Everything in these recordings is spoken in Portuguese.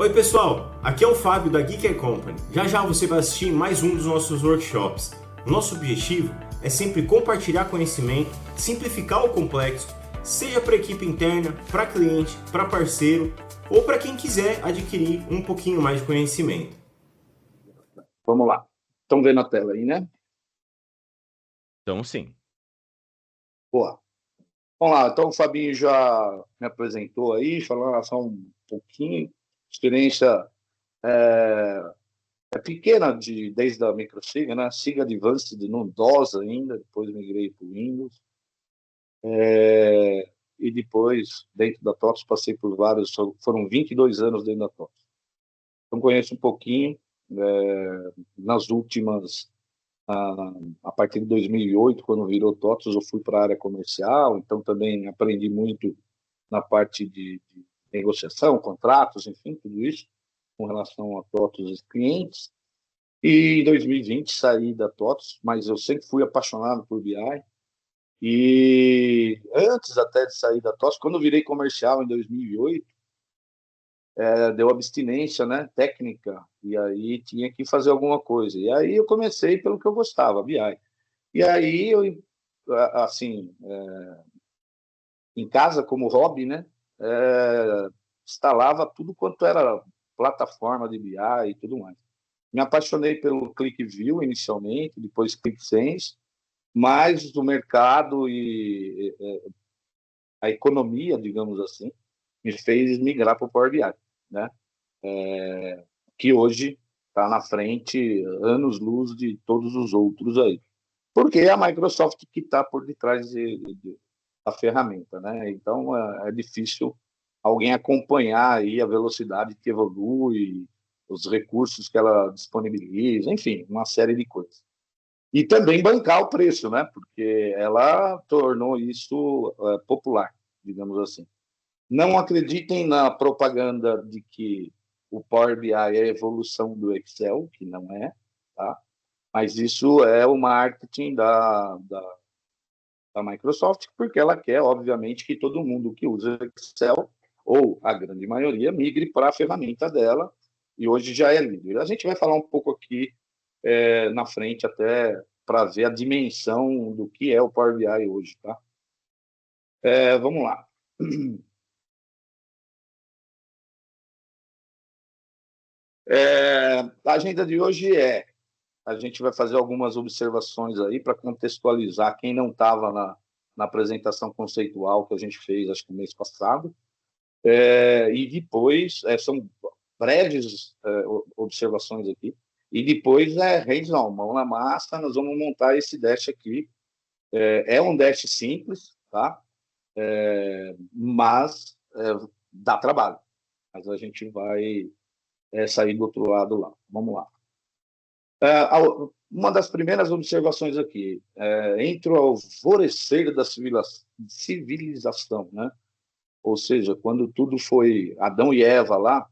Oi pessoal, aqui é o Fábio da Geek Company. Já já você vai assistir mais um dos nossos workshops. O nosso objetivo é sempre compartilhar conhecimento, simplificar o complexo, seja para equipe interna, para cliente, para parceiro ou para quem quiser adquirir um pouquinho mais de conhecimento. Vamos lá. Estão vendo a tela aí, né? Então sim. Boa. Vamos lá. Então o Fabinho já me apresentou aí, falando só um pouquinho. Experiência é pequena desde a microsiga, né? Siga Advanced no DOS ainda, depois migrei para o Windows. E depois, dentro da TOTS, passei por vários, foram 22 anos dentro da TOTS. Então conheço um pouquinho. Nas últimas, a partir de 2008, quando virou TOTS, eu fui para a área comercial, então também aprendi muito na parte de negociação, contratos, enfim, tudo isso, com relação a TOTS e clientes. E em 2020 saí da TOTS, mas eu sempre fui apaixonado por BI. E antes até de sair da TOTS, quando eu virei comercial em 2008, deu abstinência, né, técnica, e aí tinha que fazer alguma coisa. E aí eu comecei pelo que eu gostava, BI. E aí eu, assim, em casa como hobby, né, instalava tudo quanto era plataforma de BI e tudo mais. Me apaixonei pelo ClickView inicialmente, depois ClickSense, mas o mercado e a economia, digamos assim, me fez migrar para o Power BI, né? Que hoje está na frente, anos-luz de todos os outros aí. Porque é a Microsoft que está por detrás da ferramenta, né? Então, é difícil alguém acompanhar aí a velocidade que evolui, os recursos que ela disponibiliza, enfim, uma série de coisas. E também bancar o preço, né? Porque ela tornou isso popular, digamos assim. Não acreditem na propaganda de que o Power BI é a evolução do Excel, que não é, tá? Mas isso é o marketing da Microsoft, porque ela quer, obviamente, que todo mundo que usa Excel, ou a grande maioria, migre para a ferramenta dela, e hoje já é líder. A gente vai falar um pouco aqui na frente, até para ver a dimensão do que é o Power BI hoje, tá? Vamos lá. A agenda de hoje a gente vai fazer algumas observações aí para contextualizar quem não estava na apresentação conceitual que a gente fez, acho que no mês passado. E depois, são breves observações aqui, e depois hands-on, mão na massa, nós vamos montar esse dash aqui. É um dash simples, tá? Mas dá trabalho. Mas a gente vai sair do outro lado lá. Vamos lá. Uma das primeiras observações aqui, entre o alvorecer da civilização, né? Ou seja, quando tudo foi Adão e Eva lá,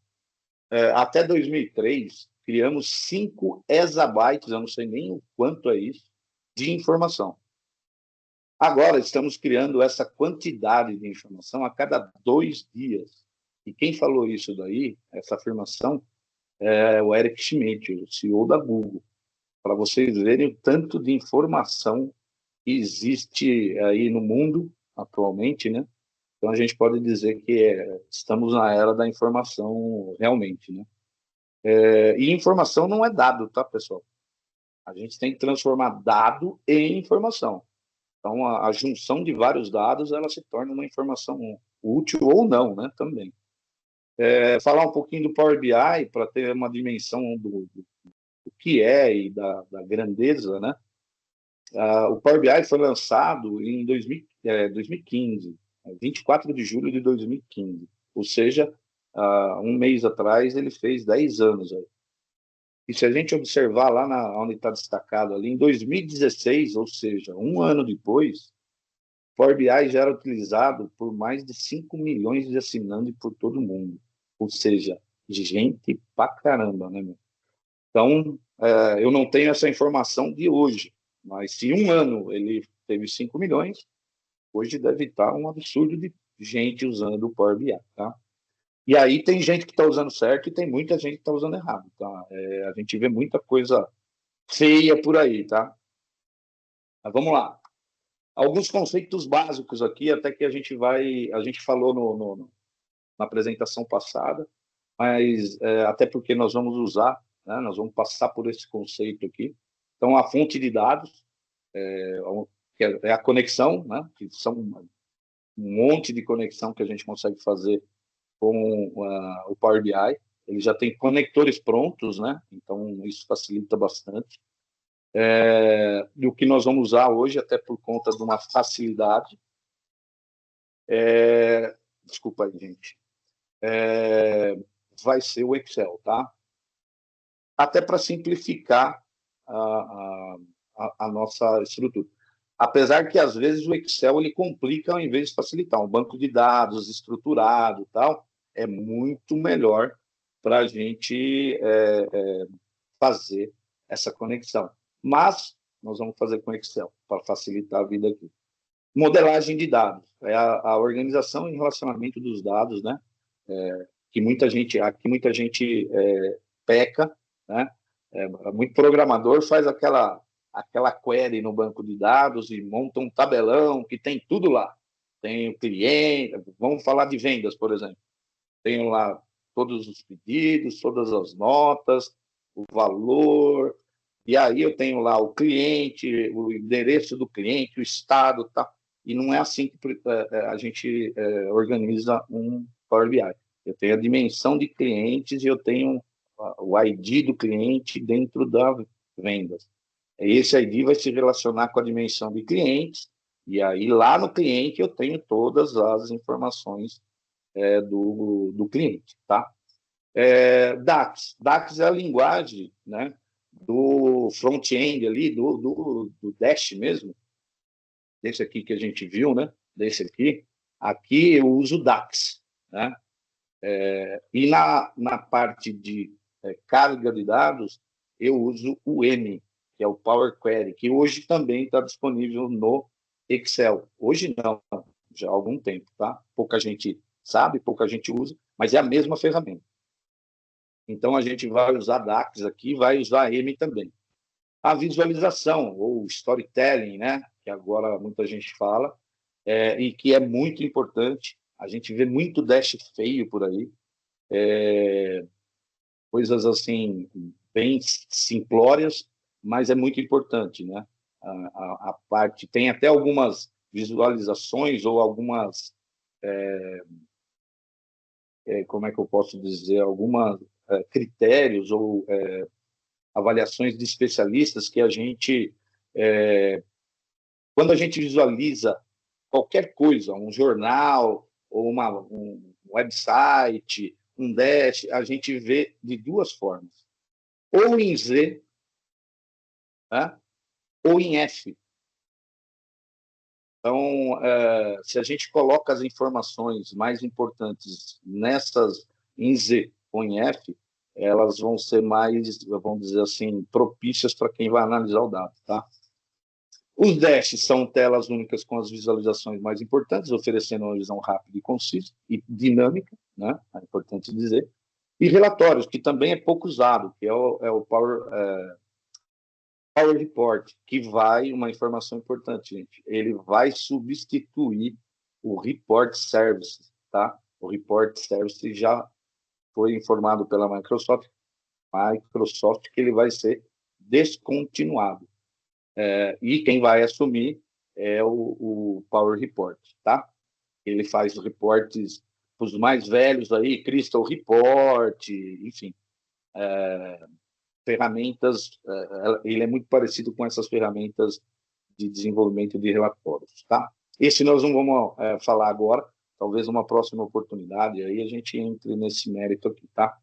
até 2003, criamos 5 exabytes, eu não sei nem o quanto é isso, de informação. Agora estamos criando essa quantidade de informação a cada 2 dias. E quem falou isso daí, essa afirmação, é o Eric Schmidt, o CEO da Google. Para vocês verem o tanto de informação que existe aí no mundo atualmente, né? Então a gente pode dizer que estamos na era da informação realmente, né? E informação não é dado, tá, pessoal? A gente tem que transformar dado em informação. Então a junção de vários dados ela se torna uma informação útil ou não, né? Também. Falar um pouquinho do Power BI para ter uma dimensão do que é e da grandeza, né? O Power BI foi lançado em 2015, 24 de julho de 2015. Ou seja, um mês atrás ele fez 10 anos. Aí. E se a gente observar lá onde está destacado ali, em 2016, ou seja, um ano depois, o Power BI já era utilizado por mais de 5 milhões de assinantes por todo mundo. Ou seja, gente pra caramba, né, meu? Então, eu não tenho essa informação de hoje, mas se um ano ele teve 5 milhões, hoje deve estar um absurdo de gente usando o Power BI, tá? E aí tem gente que está usando certo e tem muita gente que está usando errado. Tá? A gente vê muita coisa feia por aí, tá? Mas vamos lá. Alguns conceitos básicos aqui, até que a gente falou na apresentação passada, mas até porque nós vamos usar, né, nós vamos passar por esse conceito aqui. Então, a fonte de dados, que é a conexão, né, que são um monte de conexão que a gente consegue fazer com o Power BI. Ele já tem conectores prontos, né? Então, isso facilita bastante. E o que nós vamos usar hoje, até por conta de uma facilidade, desculpa aí, gente, vai ser o Excel, tá? Até para simplificar a nossa estrutura. Apesar que, às vezes, o Excel ele complica ao invés de facilitar. Um banco de dados estruturado tal, é muito melhor para a gente fazer essa conexão. Mas nós vamos fazer com Excel, para facilitar a vida aqui. Modelagem de dados. É a organização e relacionamento dos dados, né? Que muita gente peca, né? Muito programador faz aquela query no banco de dados e monta um tabelão que tem tudo lá. Tem o cliente, vamos falar de vendas, por exemplo. Tenho lá todos os pedidos, todas as notas, o valor, e aí eu tenho lá o cliente, o endereço do cliente, o estado, tá? E não é assim que a gente organiza um Power BI. Eu tenho a dimensão de clientes e eu tenho o ID do cliente dentro das vendas. Esse ID vai se relacionar com a dimensão de clientes, e aí lá no cliente eu tenho todas as informações do cliente, tá? DAX é a linguagem, né, do front-end ali, do Dash mesmo, desse aqui que a gente viu, né, desse aqui eu uso DAX, né? E na parte de carga de dados, eu uso o M, que é o Power Query, que hoje também está disponível no Excel. Hoje não, já há algum tempo, tá? Pouca gente sabe, pouca gente usa, mas é a mesma ferramenta. Então, a gente vai usar DAX aqui, vai usar M também. A visualização, ou storytelling, né? Que agora muita gente fala, e que é muito importante. A gente vê muito dash feio por aí, coisas assim, bem simplórias, mas é muito importante, né? A parte, tem até algumas visualizações ou algumas, como é que eu posso dizer, algumas critérios ou avaliações de especialistas que a gente, quando a gente visualiza qualquer coisa, um jornal ou um website, um dash, a gente vê de duas formas. Ou em Z, né? Ou em F. Então, se a gente coloca as informações mais importantes nessas em Z ou em F, elas vão ser mais, vamos dizer assim, propícias para quem vai analisar o dado, tá? Os dashes são telas únicas com as visualizações mais importantes, oferecendo uma visão rápida e concisa e dinâmica, né? É importante dizer. E relatórios, que também é pouco usado, que é o Power Report, que vai, uma informação importante, gente, ele vai substituir o Report Service, tá? O Report Service já foi informado pela Microsoft que ele vai ser descontinuado. E quem vai assumir é o Power Report, tá? Ele faz reportes para os mais velhos aí, Crystal Report, enfim, ferramentas, ele é muito parecido com essas ferramentas de desenvolvimento de relatórios, tá? Esse nós não vamos falar agora, talvez numa próxima oportunidade, aí a gente entre nesse mérito aqui, tá?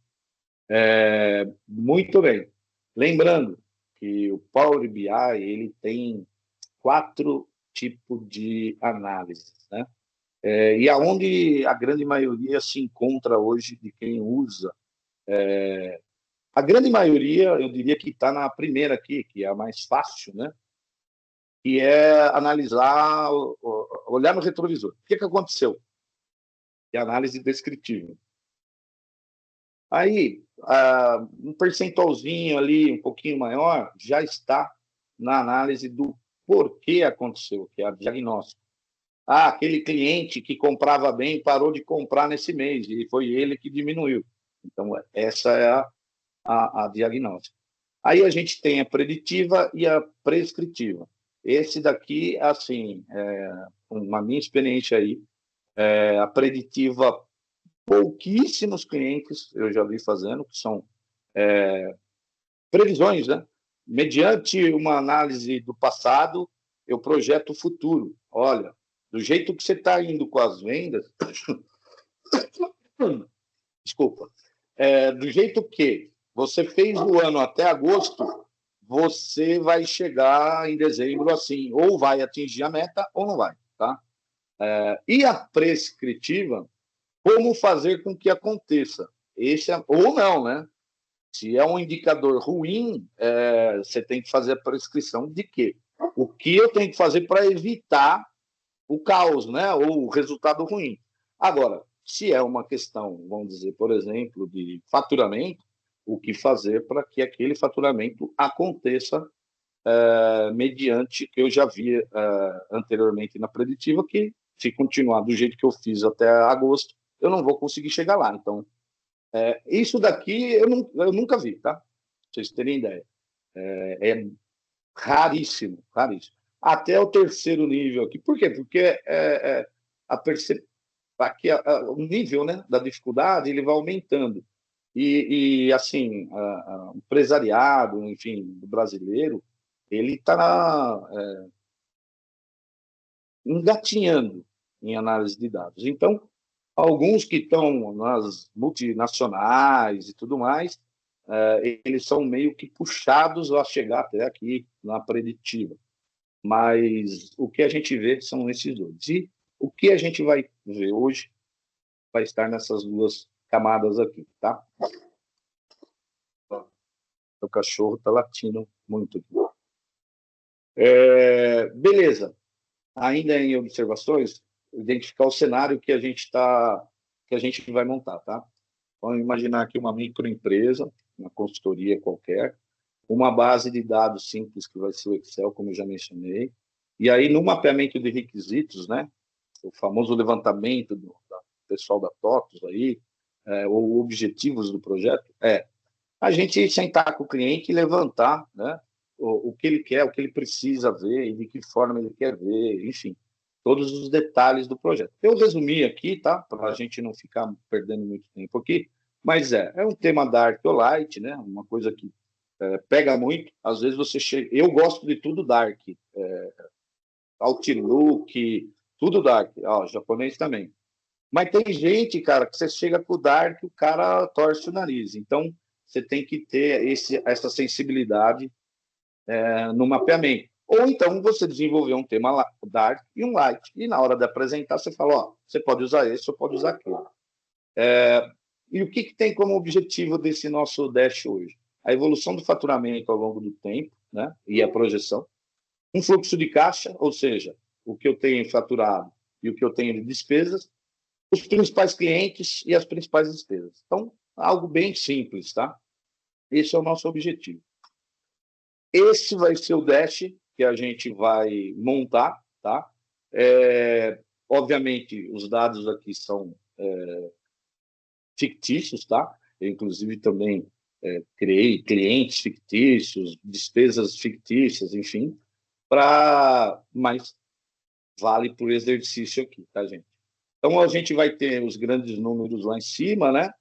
Muito bem. Lembrando que o Power BI, ele tem 4 tipos de análise, né? E aonde a grande maioria se encontra hoje de quem usa, a grande maioria, eu diria que está na primeira aqui, que é a mais fácil, né? Que é analisar, olhar no retrovisor. O que aconteceu? É análise descritiva. Aí, um percentualzinho ali, um pouquinho maior, já está na análise do porquê aconteceu, que é a diagnóstico. Aquele cliente que comprava bem parou de comprar nesse mês, e foi ele que diminuiu. Então, essa é a diagnóstica. Aí a gente tem a preditiva e a prescritiva. Esse daqui, assim, uma minha experiência aí, a preditiva, pouquíssimos clientes eu já vi fazendo, que são previsões, né? Mediante uma análise do passado, eu projeto o futuro. Olha, do jeito que você está indo com as vendas, desculpa, do jeito que você fez o ano até agosto, você vai chegar em dezembro assim, ou vai atingir a meta ou não vai, tá? E a prescritiva, como fazer com que aconteça? Ou não, né? Se é um indicador ruim, você tem que fazer a prescrição de quê? O que eu tenho que fazer para evitar o caos, né? Ou o resultado ruim. Agora, se é uma questão, vamos dizer, por exemplo, de faturamento, o que fazer para que aquele faturamento aconteça mediante que eu já vi anteriormente na preditiva, que se continuar do jeito que eu fiz até agosto, eu não vou conseguir chegar lá. Então, isso daqui eu nunca vi, tá? Pra vocês terem ideia. É raríssimo, raríssimo. Até o terceiro nível aqui. Por quê? Porque aqui, o nível, né, da dificuldade ele vai aumentando. E assim, o empresariado, enfim, do brasileiro, ele está engatinhando em análise de dados. Então, alguns que estão nas multinacionais e tudo mais, eles são meio que puxados a chegar até aqui na preditiva. Mas o que a gente vê são esses dois. E o que a gente vai ver hoje vai estar nessas duas camadas aqui, tá? O cachorro está latindo muito aqui. Beleza. Ainda em observações, identificar o cenário que a gente vai montar, tá? Vamos imaginar aqui uma microempresa, uma consultoria qualquer, uma base de dados simples que vai ser o Excel, como eu já mencionei, e aí no mapeamento de requisitos, né? O famoso levantamento do pessoal da TOTOS aí, ou objetivos do projeto, a gente sentar com o cliente e levantar, né? O que ele quer, o que ele precisa ver e de que forma ele quer ver, enfim, todos os detalhes do projeto. Eu resumi aqui, tá? Para a gente não ficar perdendo muito tempo aqui, mas é um tema Dark ou Light, né? Uma coisa que pega muito. Às vezes você chega. Eu gosto de tudo Dark, Outlook, tudo Dark. Japonês também. Mas tem gente, cara, que você chega com o Dark, o cara torce o nariz. Então, você tem que ter essa sensibilidade no mapeamento. Ou então você desenvolver um tema Dark e um Light. E na hora de apresentar, você fala, você pode usar esse ou pode usar aquele. E o que tem como objetivo desse nosso Dash hoje? A evolução do faturamento ao longo do tempo, né? E a projeção. Um fluxo de caixa, ou seja, o que eu tenho faturado e o que eu tenho de despesas, os principais clientes e as principais despesas. Então, algo bem simples, tá? Esse é o nosso objetivo. Esse vai ser o Dash que a gente vai montar, tá? Obviamente, os dados aqui são fictícios, tá? Eu, inclusive, também criei clientes fictícios, despesas fictícias, enfim, mas vale por exercício aqui, tá, gente? Então, a gente vai ter os grandes números lá em cima, né?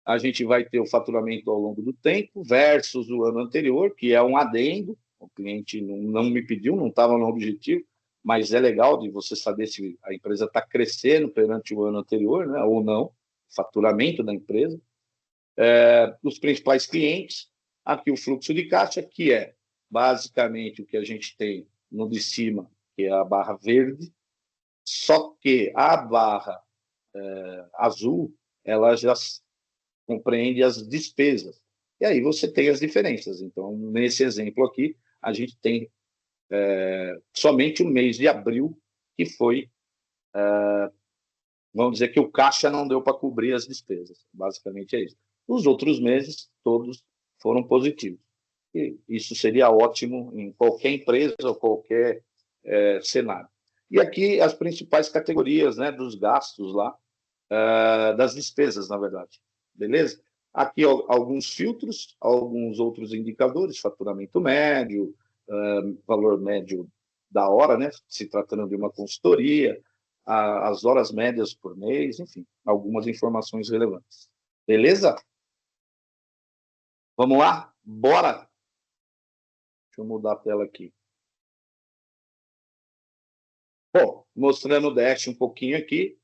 A gente vai ter o faturamento ao longo do tempo versus o ano anterior, que é um adendo. O cliente não me pediu, não estava no objetivo, mas é legal de você saber se a empresa está crescendo perante o ano anterior, né, ou não, o faturamento da empresa. Os principais clientes, aqui o fluxo de caixa, que é basicamente o que a gente tem no de cima, que é a barra verde, só que a barra azul, ela já compreende as despesas. E aí você tem as diferenças. Então, nesse exemplo aqui, a gente tem somente o mês de abril, que foi vamos dizer que o caixa não deu para cobrir as despesas. Basicamente é isso. Os outros meses, todos foram positivos. E isso seria ótimo em qualquer empresa ou qualquer cenário. E aqui as principais categorias, né, dos gastos lá, das despesas, na verdade. Beleza? Aqui alguns filtros, alguns outros indicadores, faturamento médio, valor médio da hora, né, se tratando de uma consultoria, as horas médias por mês, enfim, algumas informações relevantes. Beleza? Vamos lá? Bora! Deixa eu mudar a tela aqui. Bom, mostrando o Dash um pouquinho aqui,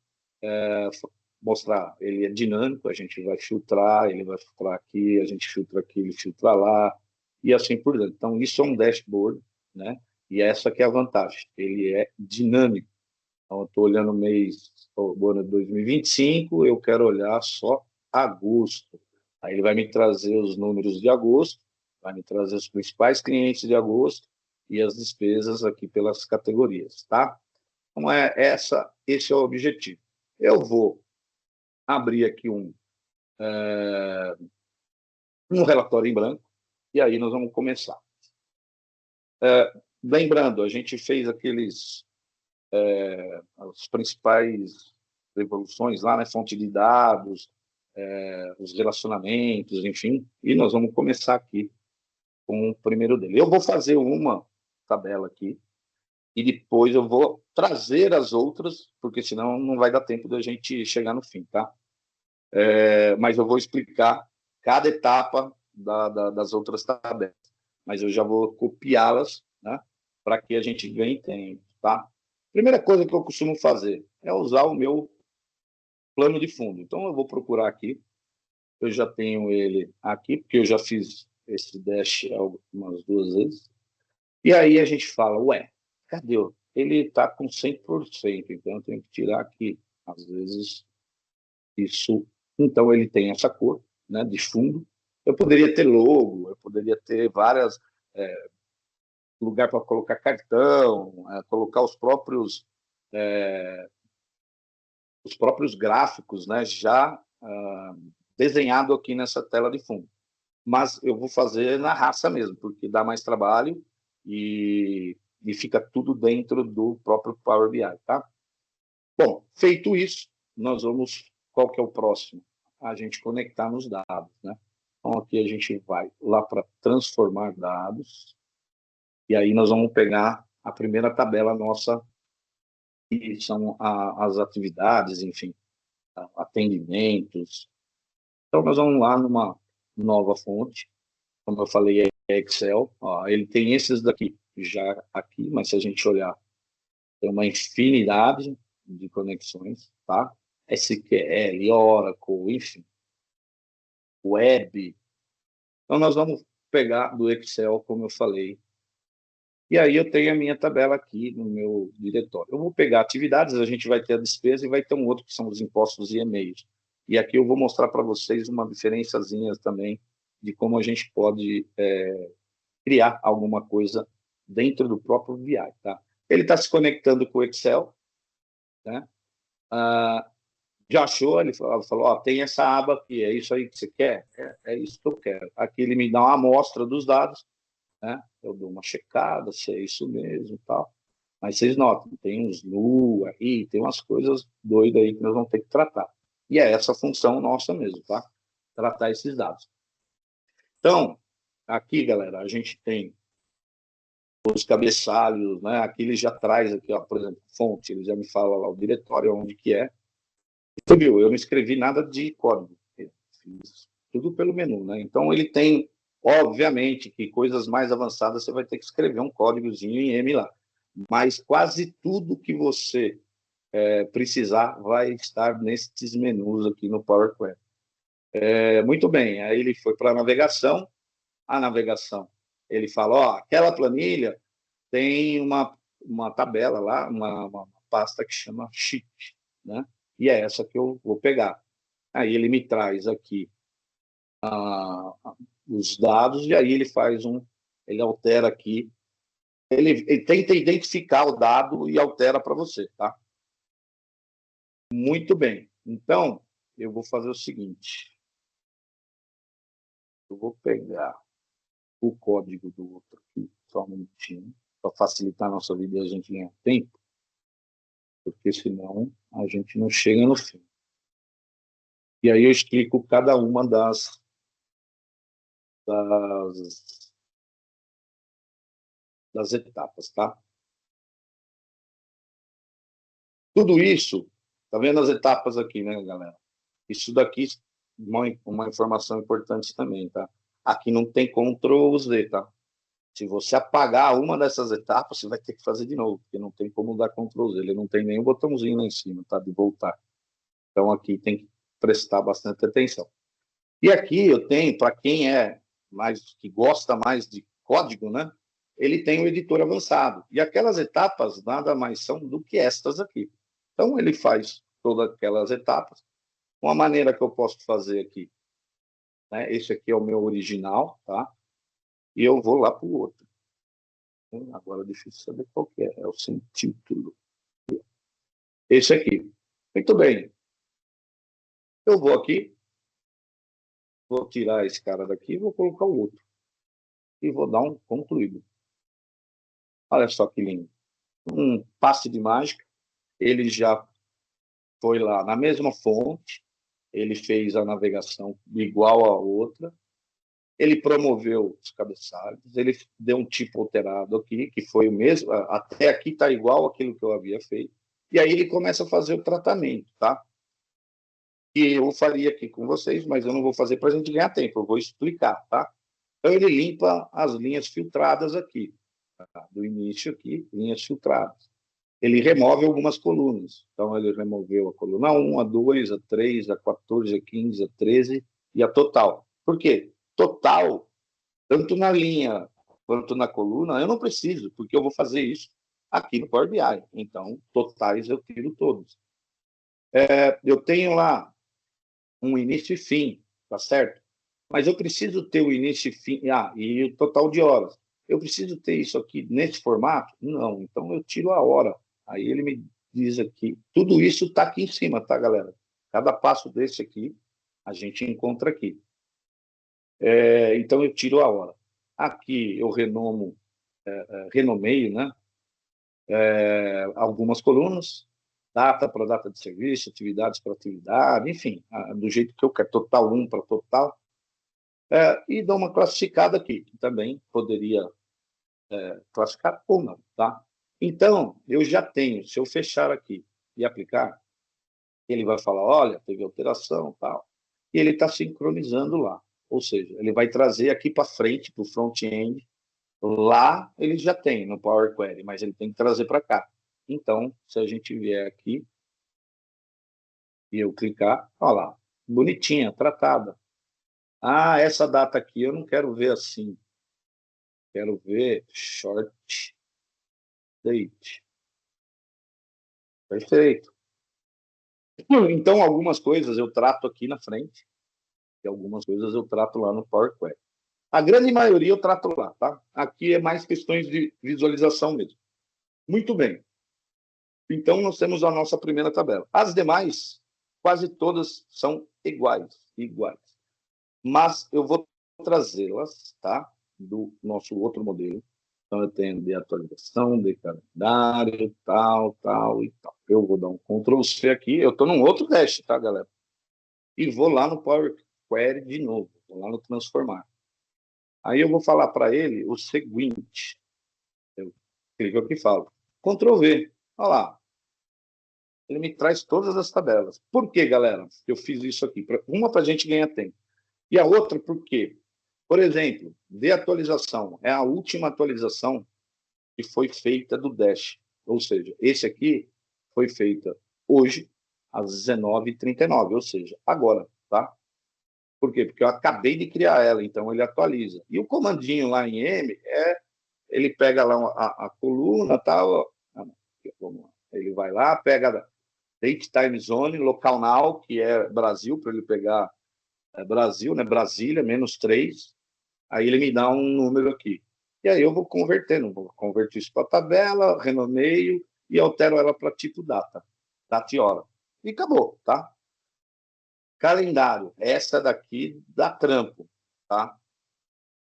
mostrar, ele é dinâmico, a gente vai filtrar, ele vai filtrar aqui, a gente filtra aqui, ele filtra lá, e assim por diante. Então, isso é um dashboard, né? E essa que é a vantagem, ele é dinâmico. Então, eu estou olhando o ano de 2025, eu quero olhar só agosto. Aí ele vai me trazer os números de agosto, vai me trazer os principais clientes de agosto e as despesas aqui pelas categorias, tá? Então, esse é o objetivo. Eu vou abrir aqui um relatório em branco e aí nós vamos começar. Lembrando, a gente fez as principais revoluções lá, né? Fonte de dados, os relacionamentos, enfim, e nós vamos começar aqui com o primeiro dele. Eu vou fazer uma tabela aqui e depois eu vou trazer as outras, porque senão não vai dar tempo da gente chegar no fim, tá? Mas eu vou explicar cada etapa das outras tabelas, mas eu já vou copiá-las, né, para que a gente ganhe tempo, tá? Primeira coisa que eu costumo fazer é usar o meu plano de fundo. Então, eu vou procurar aqui, eu já tenho ele aqui, porque eu já fiz esse dash algumas 2 vezes, e aí a gente fala, ué, cadê? Ele está com 100%, então eu tenho que tirar aqui, às vezes, isso. Então, ele tem essa cor, né, de fundo. Eu poderia ter logo, eu poderia ter várias lugar para colocar cartão, colocar os próprios gráficos, né, já desenhado aqui nessa tela de fundo. Mas eu vou fazer na raça mesmo, porque dá mais trabalho e fica tudo dentro do próprio Power BI, tá? Bom, feito isso, nós vamos... Qual que é o próximo? A gente conectar nos dados, né? Então, aqui a gente vai lá para transformar dados, e aí nós vamos pegar a primeira tabela nossa, que são as atividades, enfim, atendimentos. Então, nós vamos lá numa nova fonte, como eu falei, é Excel. Ó, ele tem esses daqui já aqui, mas se a gente olhar, tem uma infinidade de conexões, tá? SQL, Oracle, enfim, web. Então, nós vamos pegar do Excel, como eu falei, e aí eu tenho a minha tabela aqui no meu diretório. Eu vou pegar atividades, a gente vai ter a despesa e vai ter um outro que são os impostos e e-mails. E aqui eu vou mostrar para vocês uma diferençazinha também de como a gente pode criar alguma coisa dentro do próprio VI, tá? Ele está se conectando com o Excel, né? Já achou, ele falou, ó, tem essa aba aqui, é isso aí que você quer? É isso que eu quero. Aqui ele me dá uma amostra dos dados, né? Eu dou uma checada se é isso mesmo e tal. Mas vocês notam, tem uns nu aí, tem umas coisas doidas aí que nós vamos ter que tratar. E é essa função nossa mesmo, tá? Tratar esses dados. Então, aqui, galera, a gente tem os cabeçalhos, né? Aqui ele já traz, aqui, ó, por exemplo, fonte, ele já me fala lá o diretório, onde que é. Você viu, eu não escrevi nada de código, fiz tudo pelo menu, né? Então, ele tem, obviamente, que coisas mais avançadas você vai ter que escrever um códigozinho em M lá, mas quase tudo que você precisar vai estar nesses menus aqui no Power Query. Muito bem, aí ele foi para a navegação, ele fala, ó, aquela planilha tem uma tabela lá, uma pasta que chama Sheet, né? E é essa que eu vou pegar. Aí ele me traz aqui os dados, e aí ele faz ele altera aqui, ele tenta identificar o dado e altera para você, tá? Muito bem. Então, eu vou fazer o seguinte. Eu vou pegar o código do outro aqui, só um minutinho, para facilitar a nossa vida e a gente ganhar tempo, porque senão a gente não chega no fim. E aí eu explico cada uma das etapas, tá? Tudo isso, tá vendo as etapas aqui, né, galera? Isso daqui, uma informação importante também, tá? Aqui não tem Ctrl Z, tá? Se você apagar uma dessas etapas, você vai ter que fazer de novo, porque não tem como dar Ctrl Z. Ele não tem nenhum botãozinho lá em cima, tá? De voltar. Então, aqui tem que prestar bastante atenção. E aqui eu tenho, para quem que gosta mais de código, né? Ele tem o editor avançado. E aquelas etapas nada mais são do que estas aqui. Então, ele faz todas aquelas etapas. Uma maneira que eu posso fazer aqui, né? Esse aqui é o meu original, tá? E eu vou lá para o outro. Agora é difícil saber qual que é o sem título. Esse aqui. Muito bem. Eu vou aqui, vou tirar esse cara daqui e vou colocar o outro. E vou dar um concluído. Olha só que lindo. Um passe de mágica. Ele já foi lá na mesma fonte. Ele fez a navegação igual a outra. Ele promoveu os cabeçalhos. Ele deu um tipo alterado aqui, que foi o mesmo. Até aqui está igual aquilo que eu havia feito. E aí ele começa a fazer o tratamento, tá? E eu faria aqui com vocês, mas eu não vou fazer para a gente ganhar tempo. Eu vou explicar, tá? Então ele limpa as linhas filtradas aqui, tá? Do início aqui, linhas filtradas. Ele remove algumas colunas. Então, ele removeu a coluna 1, a 2, a 3, a 14, a 15, a 13 e a total. Por quê? Total, tanto na linha quanto na coluna, eu não preciso, porque eu vou fazer isso aqui no Power BI. Então, totais eu tiro todos. Eu tenho lá um início e fim, tá certo? Mas eu preciso ter o início e fim, e o total de horas. Eu preciso ter isso aqui nesse formato? Não, então eu tiro a hora. Aí ele me diz aqui, tudo isso está aqui em cima, tá, galera? Cada passo desse aqui, a gente encontra aqui. Então eu tiro a hora. Aqui eu renomeio, né? Algumas colunas, data para data de serviço, atividades para atividade, enfim, do jeito que eu quero, total 1 para total. E dou uma classificada aqui, que também poderia classificar ou não, tá? Então, eu já tenho, se eu fechar aqui e aplicar, ele vai falar, olha, teve alteração, tal, e ele está sincronizando lá. Ou seja, ele vai trazer aqui para frente, para o front-end, lá ele já tem no Power Query, mas ele tem que trazer para cá. Então, se a gente vier aqui e eu clicar, olha lá, bonitinha, tratada. Essa data aqui eu não quero ver assim. Quero ver short date. Perfeito. Então, algumas coisas eu trato aqui na frente e algumas coisas eu trato lá no Power Query. A grande maioria eu trato lá, tá? Aqui é mais questões de visualização mesmo. Muito bem. Então, nós temos a nossa primeira tabela. As demais, quase todas são iguais. Mas eu vou trazê-las, tá? Do nosso outro modelo. Então, eu tenho de atualização, de calendário, tal. Eu vou dar um Ctrl+C aqui. Eu estou num outro dash, tá, galera? E vou lá no Power Query de novo. Vou lá no transformar. Aí eu vou falar para ele o seguinte. Eu clico aqui e falo. Ctrl+V. Olha lá. Ele me traz todas as tabelas. Por que, galera? Eu fiz isso aqui. Uma para a gente ganhar tempo. E a outra, por quê? Por exemplo, de atualização. É a última atualização que foi feita do Dash. Ou seja, esse aqui foi feita hoje, às 19h39. Ou seja, agora, tá? Por quê? Porque eu acabei de criar ela, então ele atualiza. E o comandinho lá em M, ele pega lá a coluna, tal. Vamos lá. Ele vai lá, pega Date Time Zone, Local Now, que é Brasil, para ele pegar Brasil, né? Brasília, -3. Aí ele me dá um número aqui. E aí eu vou convertendo, vou converter isso para tabela, renomeio e altero ela para tipo data e hora. e acabou, tá? Calendário, essa daqui dá trampo, tá?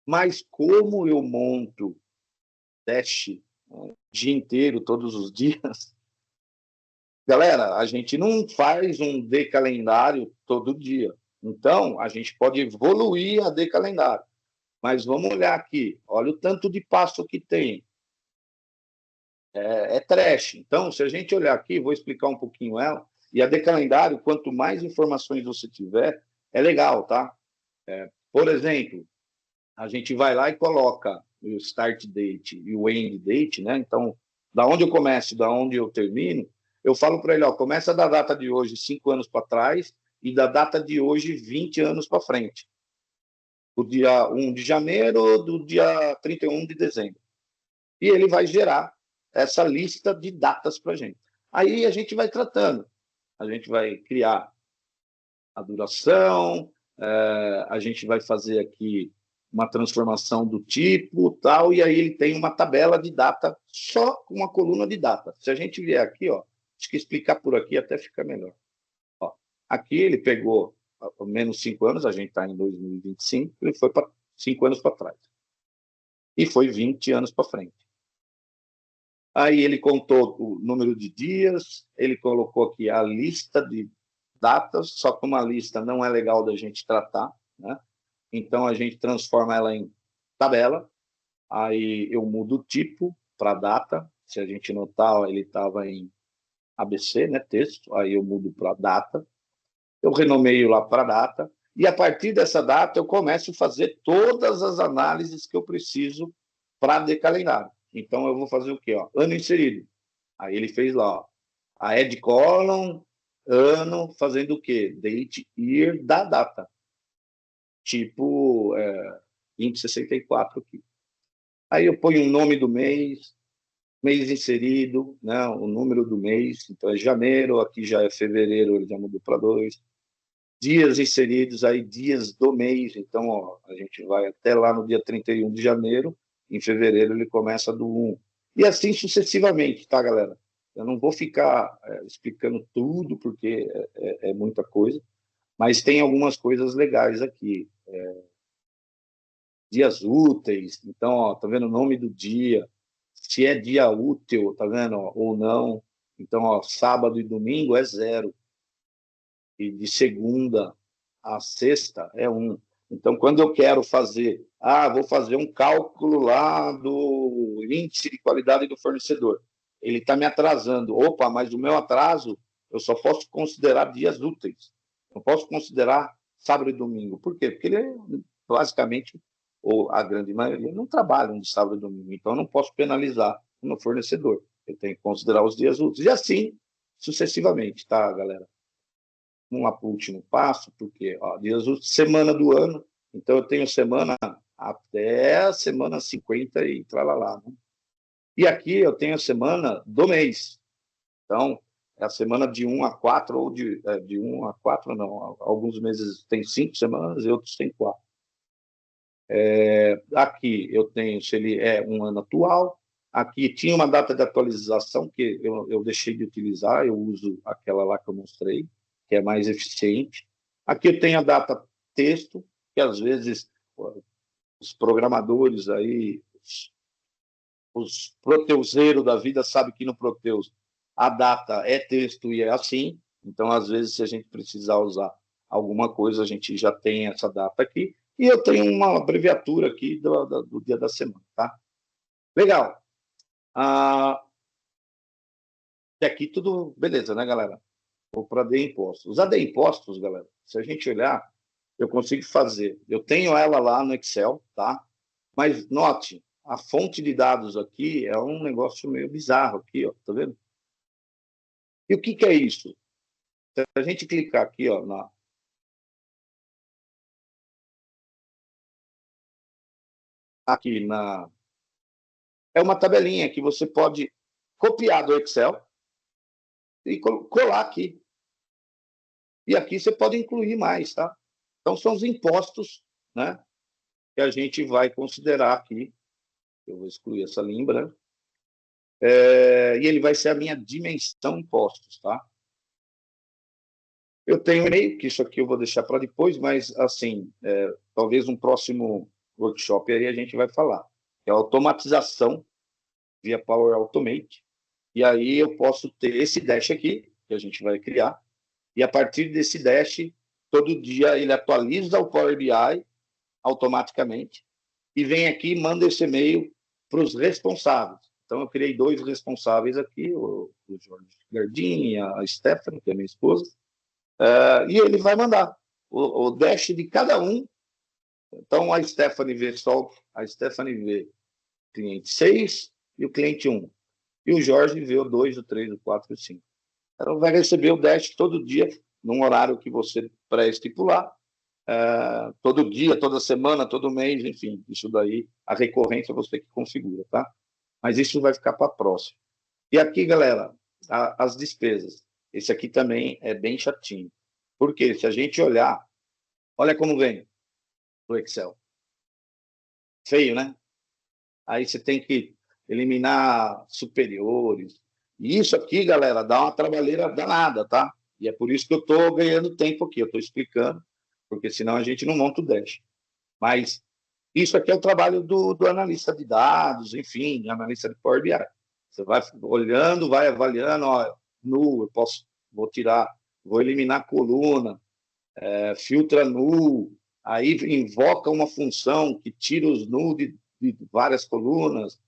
Mas como eu monto teste o dia inteiro, todos os dias, galera, a gente não faz um decalendário todo dia. Então, a gente pode evoluir a decalendário. Mas vamos olhar aqui, olha o tanto de passo que tem. É trash. Então, se a gente olhar aqui, vou explicar um pouquinho ela. E a decalendário, quanto mais informações você tiver, é legal, tá? Por exemplo, a gente vai lá e coloca o start date e o end date, né? Então, da onde eu começo, da onde eu termino, eu falo para ele, ó, começa da data de hoje 5 anos para trás e da data de hoje 20 anos para frente. Do dia 1 de janeiro, do dia 31 de dezembro. E ele vai gerar essa lista de datas para a gente. Aí a gente vai tratando, a gente vai criar a duração, a gente vai fazer aqui uma transformação do tipo, tal, e aí ele tem uma tabela de data só com uma coluna de data. Se a gente vier aqui, ó, acho que explicar por aqui até fica melhor. Ó, aqui ele pegou menos 5 anos, a gente está em 2025, ele foi para 5 anos para trás. E foi 20 anos para frente. Aí ele contou o número de dias, ele colocou aqui a lista de datas, só que uma lista não é legal da gente tratar, né? Então a gente transforma ela em tabela, aí eu mudo o tipo para data, se a gente notar, ele estava em ABC, né, texto, aí eu mudo para data, eu renomeio lá para data, e a partir dessa data eu começo a fazer todas as análises que eu preciso para decalendário. Então eu vou fazer o quê? Ó? Ano inserido. Aí ele fez lá, ó, a add column, ano, fazendo o quê? Date, year, da data. Tipo, 2064 aqui. Aí eu ponho o nome do mês, mês inserido, né, o número do mês, então é janeiro, aqui já é fevereiro, ele já mudou para 2. Dias inseridos, aí dias do mês, então ó, a gente vai até lá no dia 31 de janeiro, em fevereiro ele começa do 1. E assim sucessivamente, tá, galera? Eu não vou ficar explicando tudo, porque é muita coisa, mas tem algumas coisas legais aqui. Dias úteis, então, ó, tá vendo o nome do dia, se é dia útil, tá vendo, ó, ou não. Então, ó, sábado e domingo é 0. E de segunda a sexta é 1. Então, quando eu quero fazer, vou fazer um cálculo lá do índice de qualidade do fornecedor, ele está me atrasando. Opa, mas o meu atraso eu só posso considerar dias úteis. Não posso considerar sábado e domingo. Por quê? Porque ele basicamente, ou a grande maioria, não trabalham de sábado e domingo. Então, eu não posso penalizar o meu fornecedor. Eu tenho que considerar os dias úteis. E assim, sucessivamente, tá, galera? Vamos lá para o último passo, porque ó, dias úteis, semana do ano, então eu tenho semana até a semana 50 e tralalá. Né? E aqui eu tenho a semana do mês. Então, é a semana de 1 a 4, ou de 1 a 4, não. Alguns meses tem 5 semanas e outros tem 4. Aqui eu tenho se ele é um ano atual. Aqui tinha uma data de atualização que eu deixei de utilizar, eu uso aquela lá que eu mostrei, que é mais eficiente. Aqui eu tenho a data texto, que às vezes os programadores aí, os proteuseiros da vida sabem que no Proteus a data é texto e é assim. Então, às vezes, se a gente precisar usar alguma coisa, a gente já tem essa data aqui. E eu tenho uma abreviatura aqui do dia da semana, tá? Legal. E aqui tudo beleza, né, galera? Vou para AD Impostos. Os AD Impostos, galera, se a gente olhar, eu consigo fazer. Eu tenho ela lá no Excel, tá? Mas note, a fonte de dados aqui é um negócio meio bizarro aqui, ó, tá vendo? E o que é isso? Se a gente clicar aqui, ó, aqui na... É uma tabelinha que você pode copiar do Excel e colar aqui. E aqui você pode incluir mais, tá? Então, são os impostos, né, que a gente vai considerar aqui. Eu vou excluir essa limbra, né? E ele vai ser a minha dimensão impostos, tá? Eu tenho um e-mail, que isso aqui eu vou deixar para depois, mas, assim, talvez um próximo workshop aí a gente vai falar. É a automatização via Power Automate. E aí eu posso ter esse dash aqui, que a gente vai criar, e a partir desse dash, todo dia ele atualiza o Power BI automaticamente e vem aqui e manda esse e-mail para os responsáveis. Então, eu criei 2 responsáveis aqui, o Jorge Gardim e a Stephanie, que é minha esposa, e ele vai mandar o dash de cada um. Então, a Stephanie vê cliente 6 e o cliente 1. E o Jorge vê o 2, o 3, o 4 e o 5. Então, vai receber o dash todo dia, num horário que você pré-estipular, todo dia, toda semana, todo mês, enfim, isso daí, a recorrência você que configura, tá? Mas isso vai ficar para a próxima. E aqui, galera, as despesas. Esse aqui também é bem chatinho. Porque se a gente olhar, olha como vem o Excel. Feio, né? Aí você tem que eliminar superiores. E isso aqui, galera, dá uma trabalheira danada, tá? E é por isso que eu estou ganhando tempo aqui, eu estou explicando, porque senão a gente não monta o dash. Mas isso aqui é o trabalho do analista de dados, enfim, analista de Power BI. Você vai olhando, vai avaliando, ó, null, vou eliminar coluna, filtra null, aí invoca uma função que tira os null de várias colunas,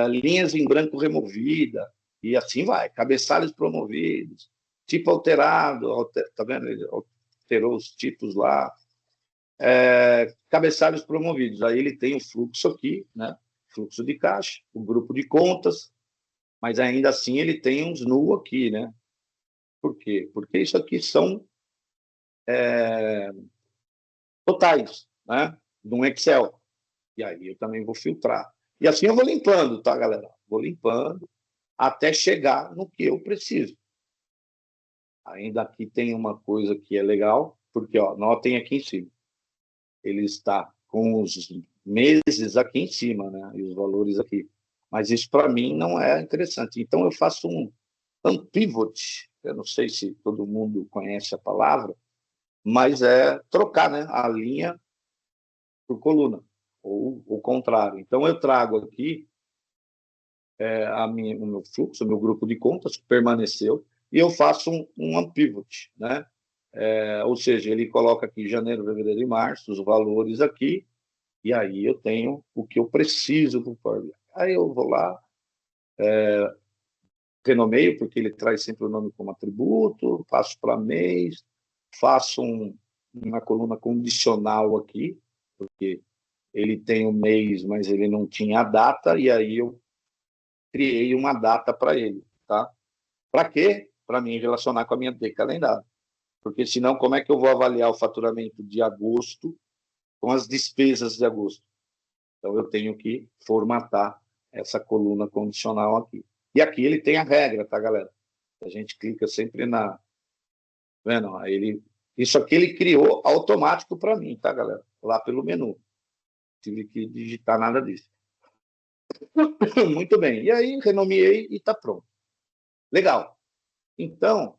linhas em branco removida, e assim vai, cabeçalhos promovidos, tipo alterado, tá vendo? Ele alterou os tipos lá, cabeçalhos promovidos. Aí ele tem o fluxo aqui, né? Fluxo de caixa, o grupo de contas, mas ainda assim ele tem uns null aqui, né? Por quê? Porque isso aqui são totais, né? De um Excel. E aí eu também vou filtrar. E assim eu vou limpando, tá, galera? Vou limpando até chegar no que eu preciso. Ainda aqui tem uma coisa que é legal, porque, ó, notem aqui em cima. Ele está com os meses aqui em cima, né? E os valores aqui. Mas isso, para mim, não é interessante. Então, eu faço um pivot. Eu não sei se todo mundo conhece a palavra, mas é trocar, né, a linha por coluna, ou o contrário. Então, eu trago aqui o meu fluxo, o meu grupo de contas, que permaneceu, e eu faço um unpivot, né? Ou seja, ele coloca aqui janeiro, fevereiro e março, os valores aqui, e aí eu tenho o que eu preciso para o Power BI. Aí eu vou lá, renomeio, porque ele traz sempre o nome como atributo, passo para mês, faço uma coluna condicional aqui, porque ele tem o mês, mas ele não tinha a data, e aí eu criei uma data para ele, tá? Para quê? Para mim relacionar com a minha de calendário. Porque senão, como é que eu vou avaliar o faturamento de agosto com as despesas de agosto? Então, eu tenho que formatar essa coluna condicional aqui. E aqui ele tem a regra, tá, galera? A gente clica sempre na... Vendo? Isso aqui ele criou automático para mim, tá, galera? Lá pelo menu. Não tive que digitar nada disso. Muito bem. E aí, renomeei e está pronto. Legal. Então,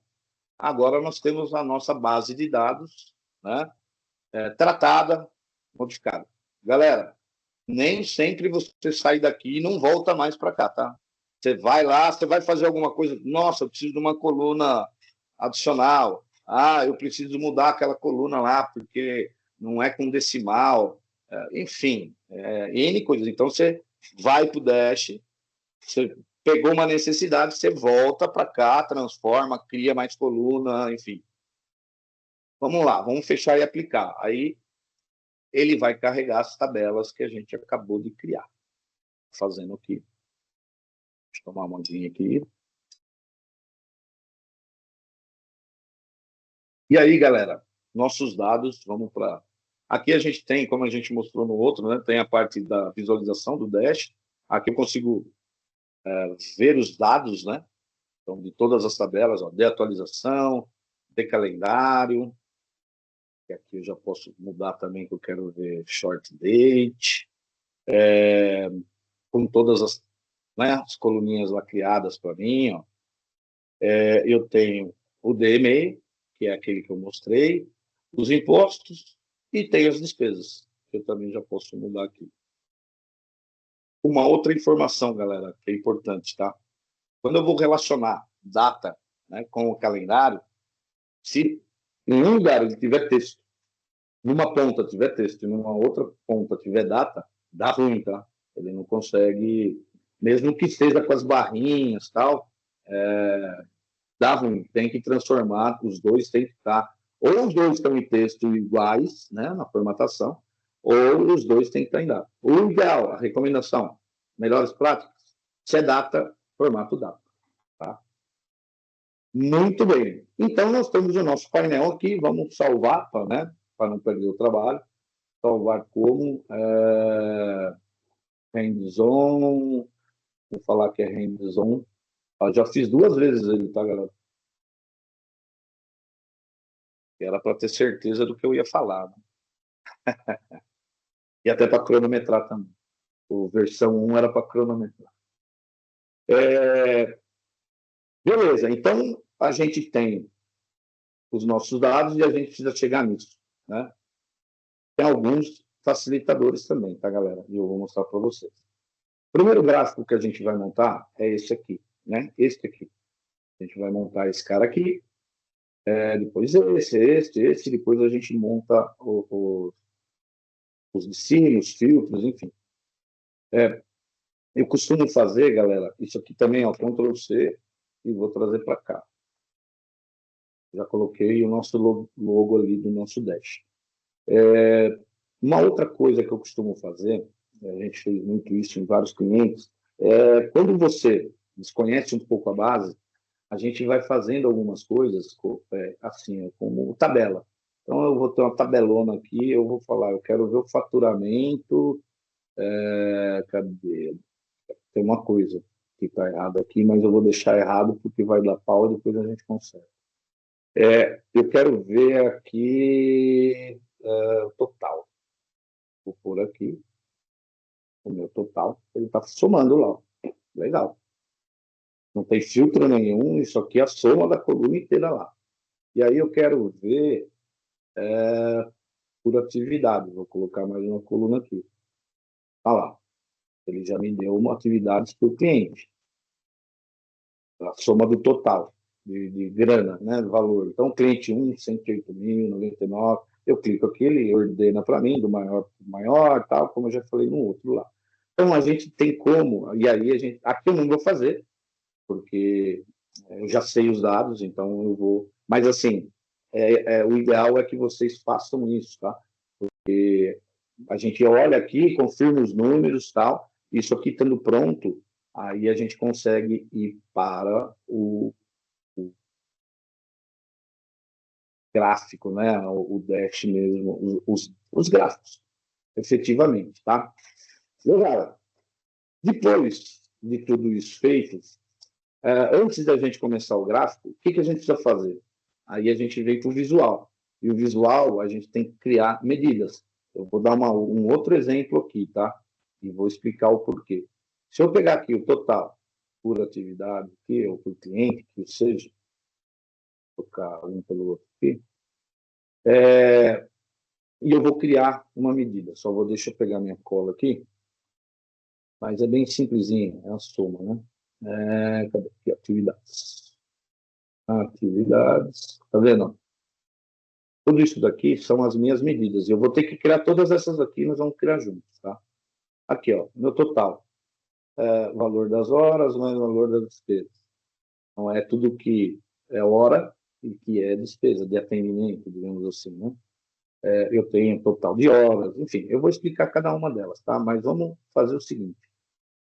agora nós temos a nossa base de dados, né? Tratada, modificada. Galera, nem sempre você sai daqui e não volta mais para cá, tá? Você vai lá, você vai fazer alguma coisa. Nossa, eu preciso de uma coluna adicional. Ah, eu preciso mudar aquela coluna lá, porque não é com decimal. Enfim, N coisas. Então, você vai para o Dash, você pegou uma necessidade, você volta para cá, transforma, cria mais coluna, enfim. Vamos lá, vamos fechar e aplicar. Aí, ele vai carregar as tabelas que a gente acabou de criar. Fazendo aqui. Deixa eu tomar uma aguinha aqui. E aí, galera, nossos dados, vamos para... Aqui a gente tem, como a gente mostrou no outro, né, tem a parte da visualização do Dash. Aqui eu consigo ver os dados, né? Então, de todas as tabelas, ó, de atualização, de calendário. E aqui eu já posso mudar também, que eu quero ver short date. Com todas as, né, as coluninhas lá criadas para mim, ó. Eu tenho o de e-mail, que é aquele que eu mostrei, os impostos e tem as despesas, que eu também já posso mudar aqui. Uma outra informação, galera, que é importante, tá? Quando eu vou relacionar data, né, com o calendário, se em um lugar ele tiver texto, numa ponta tiver texto e numa outra ponta tiver data, dá ruim, tá? Ele não consegue, mesmo que seja com as barrinhas tal, dá ruim. Tem que transformar, os dois tem que estar, ou os dois estão em texto iguais, né, na formatação, ou os dois têm que estar em data. O ideal, a recomendação, melhores práticas, se é data, formato data. Tá? Muito bem. Então, nós temos o nosso painel aqui, vamos salvar, né, para não perder o trabalho. Salvar como hands-on, vou falar que é hands-on. Já fiz 2 vezes ele, tá, galera? Era para ter certeza do que eu ia falar. Né? E até para cronometrar também. O versão 1 era para cronometrar. Beleza, então a gente tem os nossos dados e a gente precisa chegar nisso. Né? Tem alguns facilitadores também, tá, galera? E eu vou mostrar para vocês. O primeiro gráfico que a gente vai montar é esse aqui, né? Este aqui. A gente vai montar esse cara aqui, depois esse, depois a gente monta os de cima, os filtros, enfim. Eu costumo fazer, galera, isso aqui também, ó, Ctrl C, e vou trazer para cá. Já coloquei o nosso logo ali do nosso dash. Uma outra coisa que eu costumo fazer, a gente fez muito isso em vários clientes, quando você desconhece um pouco a base, a gente vai fazendo algumas coisas assim, como tabela. Então, eu vou ter uma tabelona aqui, eu vou falar, eu quero ver o faturamento, cadê? Tem uma coisa que está errada aqui, mas eu vou deixar errado porque vai dar pau e depois a gente consegue. Eu quero ver aqui o total. Vou pôr aqui o meu total. Ele está somando lá. Legal. Não tem filtro nenhum, isso aqui é a soma da coluna inteira lá. E aí eu quero ver por atividade. Vou colocar mais uma coluna aqui. Olha lá. Ele já me deu uma atividade por cliente. A soma do total de grana, né, do valor. Então, cliente 1, 108.099. Eu clico aqui, ele ordena para mim, do maior para o maior, tal, como eu já falei no outro lá. Então, a gente tem como, e aí a gente, aqui eu não vou fazer, porque eu já sei os dados, então eu vou. Mas, assim, o ideal é que vocês façam isso, tá? Porque a gente olha aqui, confirma os números, tal, isso aqui estando pronto, aí a gente consegue ir para o gráfico, né? O Dash mesmo, os gráficos, efetivamente, tá? Legal. Depois de tudo isso feito, antes da gente começar o gráfico, o que a gente precisa fazer? Aí a gente vem para o visual. E o visual, a gente tem que criar medidas. Eu vou dar um outro exemplo aqui, tá? E vou explicar o porquê. Se eu pegar aqui o total por atividade, aqui, ou por cliente, que seja, vou trocar um pelo outro aqui, e eu vou criar uma medida. Só deixa eu pegar minha cola aqui, mas é bem simplesinho, é a soma, né? Cadê aqui? Atividades. Atividades, tá vendo? Tudo isso daqui são as minhas medidas. Eu vou ter que criar todas essas aqui, nós vamos criar juntos, tá? Aqui, ó, meu total. Valor das horas mais o valor das despesas. Então, é tudo que é hora e que é despesa de atendimento, digamos assim, né? Eu tenho total de horas, enfim, eu vou explicar cada uma delas, tá? Mas vamos fazer o seguinte,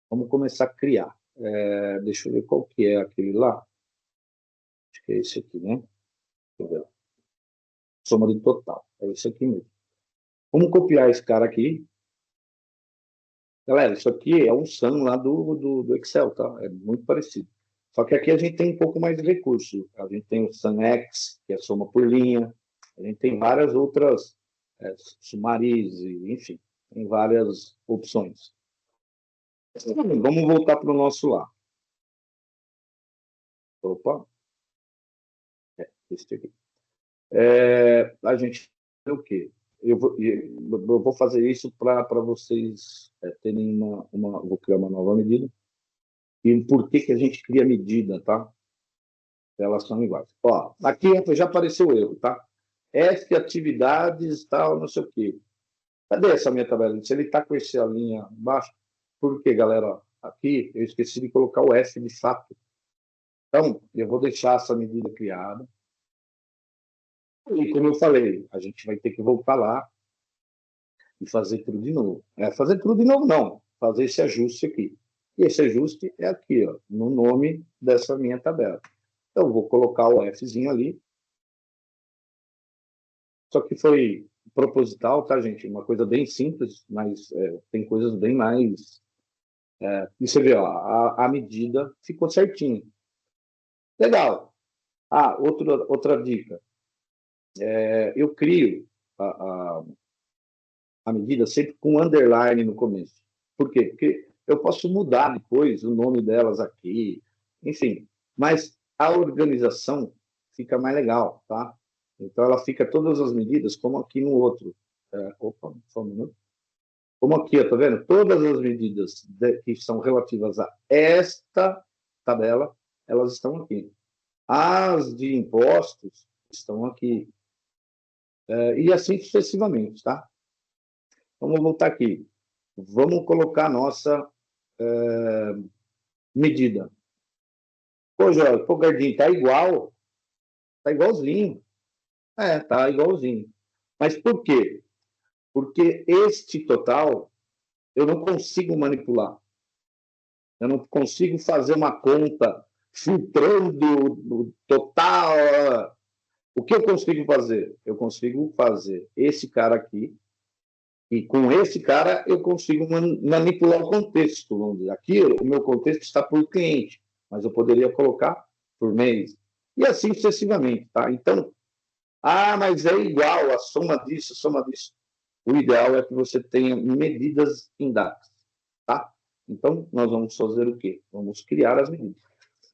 vamos começar a criar. Deixa eu ver qual que é aquele lá. Acho que é esse aqui, né? Deixa eu ver. Soma de total, é esse aqui mesmo. Vamos copiar esse cara aqui. Galera, isso aqui é um SAM lá do Excel, tá? É muito parecido. Só que aqui a gente tem um pouco mais de recurso. A gente tem o SAMX, que é soma por linha. A gente tem várias outras, sumarize, enfim, tem várias opções. Vamos voltar para o nosso lá. Opa. Esse aqui. A gente o quê? Eu vou fazer isso para vocês terem vou criar uma nova medida. E por que a gente cria medida, tá? Elas são iguais. Ó, aqui já apareceu o erro, tá? F atividades, tal, não sei o quê. Cadê essa minha tabela? Se ele está com essa linha embaixo, por quê, galera? Aqui eu esqueci de colocar o F de fato. Então, eu vou deixar essa medida criada. E como eu falei, a gente vai ter que voltar lá e fazer tudo de novo. Fazer tudo de novo, não. Fazer esse ajuste aqui. E esse ajuste é aqui, ó, no nome dessa minha tabela. Então, eu vou colocar o Fzinho ali. Só que foi proposital, tá, gente? Uma coisa bem simples, mas tem coisas bem mais. E você vê, ó, a medida ficou certinha. Legal. Outra dica. Eu crio a medida sempre com underline no começo. Por quê? Porque eu posso mudar depois o nome delas aqui, enfim. Mas a organização fica mais legal, tá? Então, ela fica todas as medidas como aqui no outro. Opa, só um minuto. Como aqui, tá vendo? Todas as medidas que são relativas a esta tabela, elas estão aqui. As de impostos estão aqui. E assim sucessivamente, tá? Vamos voltar aqui. Vamos colocar a nossa medida. Pô, Jorge, pô, Gardinho, tá igual. Tá igualzinho. Tá igualzinho. Mas por quê? Porque este total eu não consigo manipular. Eu não consigo fazer uma conta filtrando o total. O que eu consigo fazer? Eu consigo fazer esse cara aqui, e com esse cara eu consigo manipular o contexto. Vamos dizer. Aqui o meu contexto está por cliente, mas eu poderia colocar por mês. E assim sucessivamente. Tá? Então, mas é igual a soma disso, a soma disso. O ideal é que você tenha medidas em dados. Tá? Então, nós vamos fazer o quê? Vamos criar as medidas.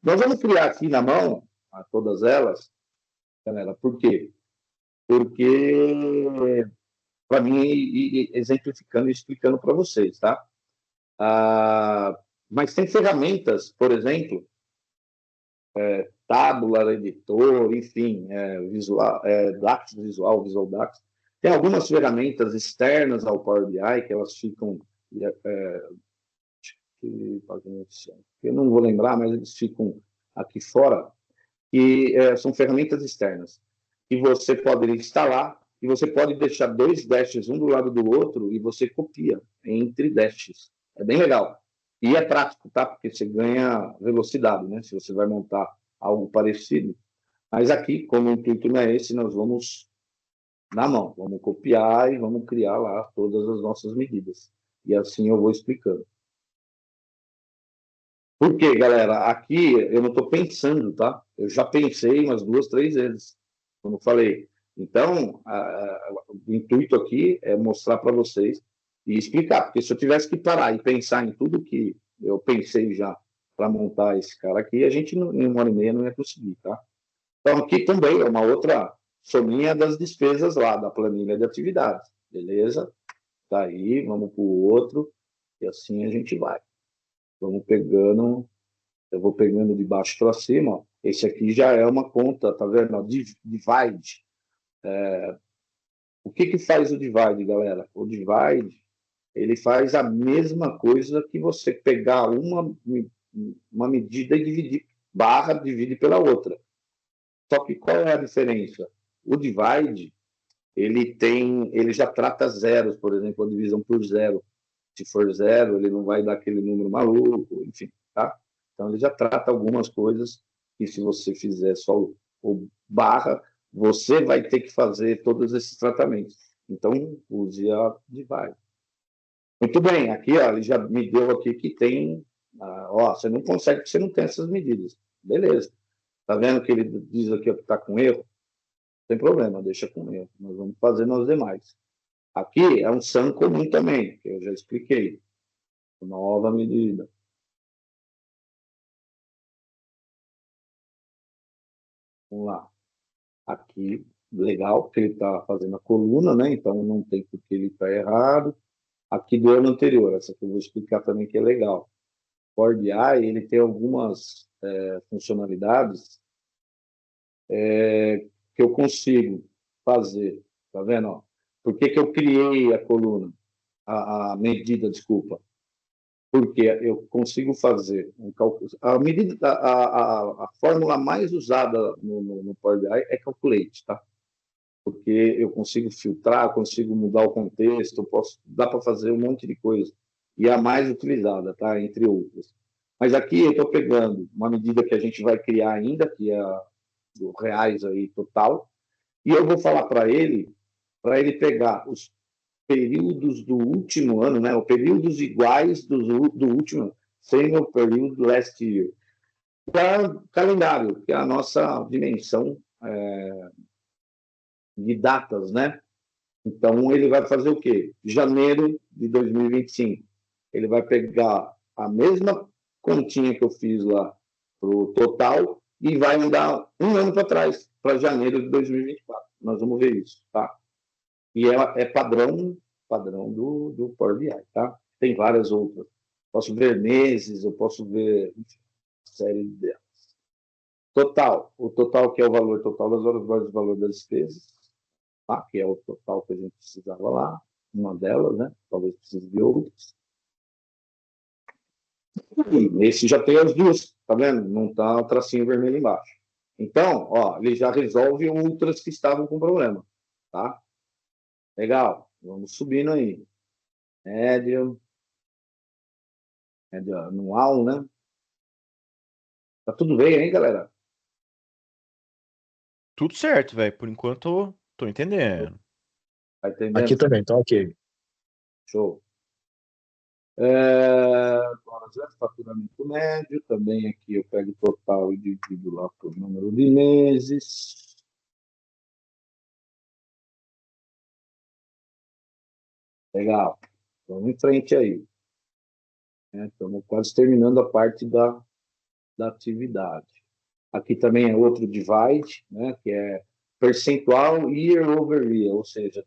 Nós vamos criar aqui na mão, todas elas, galera, por quê? Porque, para mim, exemplificando e explicando para vocês, tá? Mas tem ferramentas, por exemplo, Tabular, Editor, enfim, visual, Dax Visual, Visual Dax. Tem algumas ferramentas externas ao Power BI que elas ficam eu não vou lembrar, mas eles ficam aqui fora, e são ferramentas externas. E você pode instalar, e você pode deixar dois dashes um do lado do outro, e você copia entre dashes. É bem legal. E é prático, tá? Porque você ganha velocidade, né? Se você vai montar algo parecido. Mas aqui, como o intuito não é esse, nós vamos na mão. Vamos copiar e vamos criar lá todas as nossas medidas. E assim eu vou explicando. Por quê, galera? Aqui eu não estou pensando, tá? Eu já pensei umas 2, 3 vezes, como eu falei. Então, o intuito aqui é mostrar para vocês e explicar, porque se eu tivesse que parar e pensar em tudo que eu pensei já para montar esse cara aqui, a gente em 1 hora e meia não ia conseguir, tá? Então, aqui também é uma outra sominha das despesas lá, da planilha de atividades, beleza? Tá aí, vamos para o outro, e assim a gente vai. Vamos pegando, eu vou pegando de baixo para cima. Ó. Esse aqui já é uma conta, tá vendo? Divide. O que faz o divide, galera? O divide, ele faz a mesma coisa que você pegar uma medida e dividir, barra, divide pela outra. Só que qual é a diferença? O divide, ele já trata zeros, por exemplo, a divisão por zero. Se for zero, ele não vai dar aquele número maluco, enfim, tá? Então, ele já trata algumas coisas que, se você fizer só o barra, você vai ter que fazer todos esses tratamentos. Então, use a divide. Muito bem, aqui ó, ele já me deu aqui que tem... você não consegue porque você não tem essas medidas. Beleza. Tá vendo que ele diz aqui que está com erro? Não tem problema, deixa com erro. Nós vamos fazer nos demais. Aqui é um SAM comum também, que eu já expliquei. Nova medida. Vamos lá. Aqui legal, porque ele está fazendo a coluna, né? Então não tem por que ele estar errado. Aqui do ano anterior, essa que eu vou explicar também que é legal. O Power BI, ele tem algumas funcionalidades que eu consigo fazer, tá vendo? Ó? Por que eu criei a coluna, a medida, desculpa? Porque eu consigo fazer um cálculo. A medida, a fórmula mais usada no Power BI é Calculate, tá? Porque eu consigo filtrar, consigo mudar o contexto, dá para fazer um monte de coisa. E é a mais utilizada, tá? Entre outras. Mas aqui eu estou pegando uma medida que a gente vai criar ainda, que é a do reais aí total, e eu vou falar para ele pegar os períodos do último ano, né? Os períodos iguais do último, sem o período last year. Para calendário, que é a nossa dimensão de datas, né? Então, ele vai fazer o quê? Janeiro de 2025. Ele vai pegar a mesma continha que eu fiz lá para o total e vai andar um ano para trás, para janeiro de 2024. Nós vamos ver isso, tá? E é padrão do Power BI, tá? Tem várias outras. Posso ver meses, eu posso ver enfim, série de total. O total que é o valor total das horas, mais o valor das despesas, tá? Que é o total que a gente precisava lá, uma delas, né? Talvez precise de outras. E esse já tem as duas, tá vendo? Não tá o tracinho vermelho embaixo. Então, ó, ele já resolve outras que estavam com problema, tá? Legal. Vamos subindo aí. Médio, médio anual, né? Tá tudo bem aí, galera? Tudo certo, velho. Por enquanto, tô entendendo. Tá Aqui entendendo? também, tá ok. Show. Agora, faturamento médio, também aqui eu pego o total e divido lá por número de meses. Legal. Vamos em frente aí. Estamos quase terminando a parte da atividade. Aqui também é outro divide, né, que é percentual year over year, ou seja,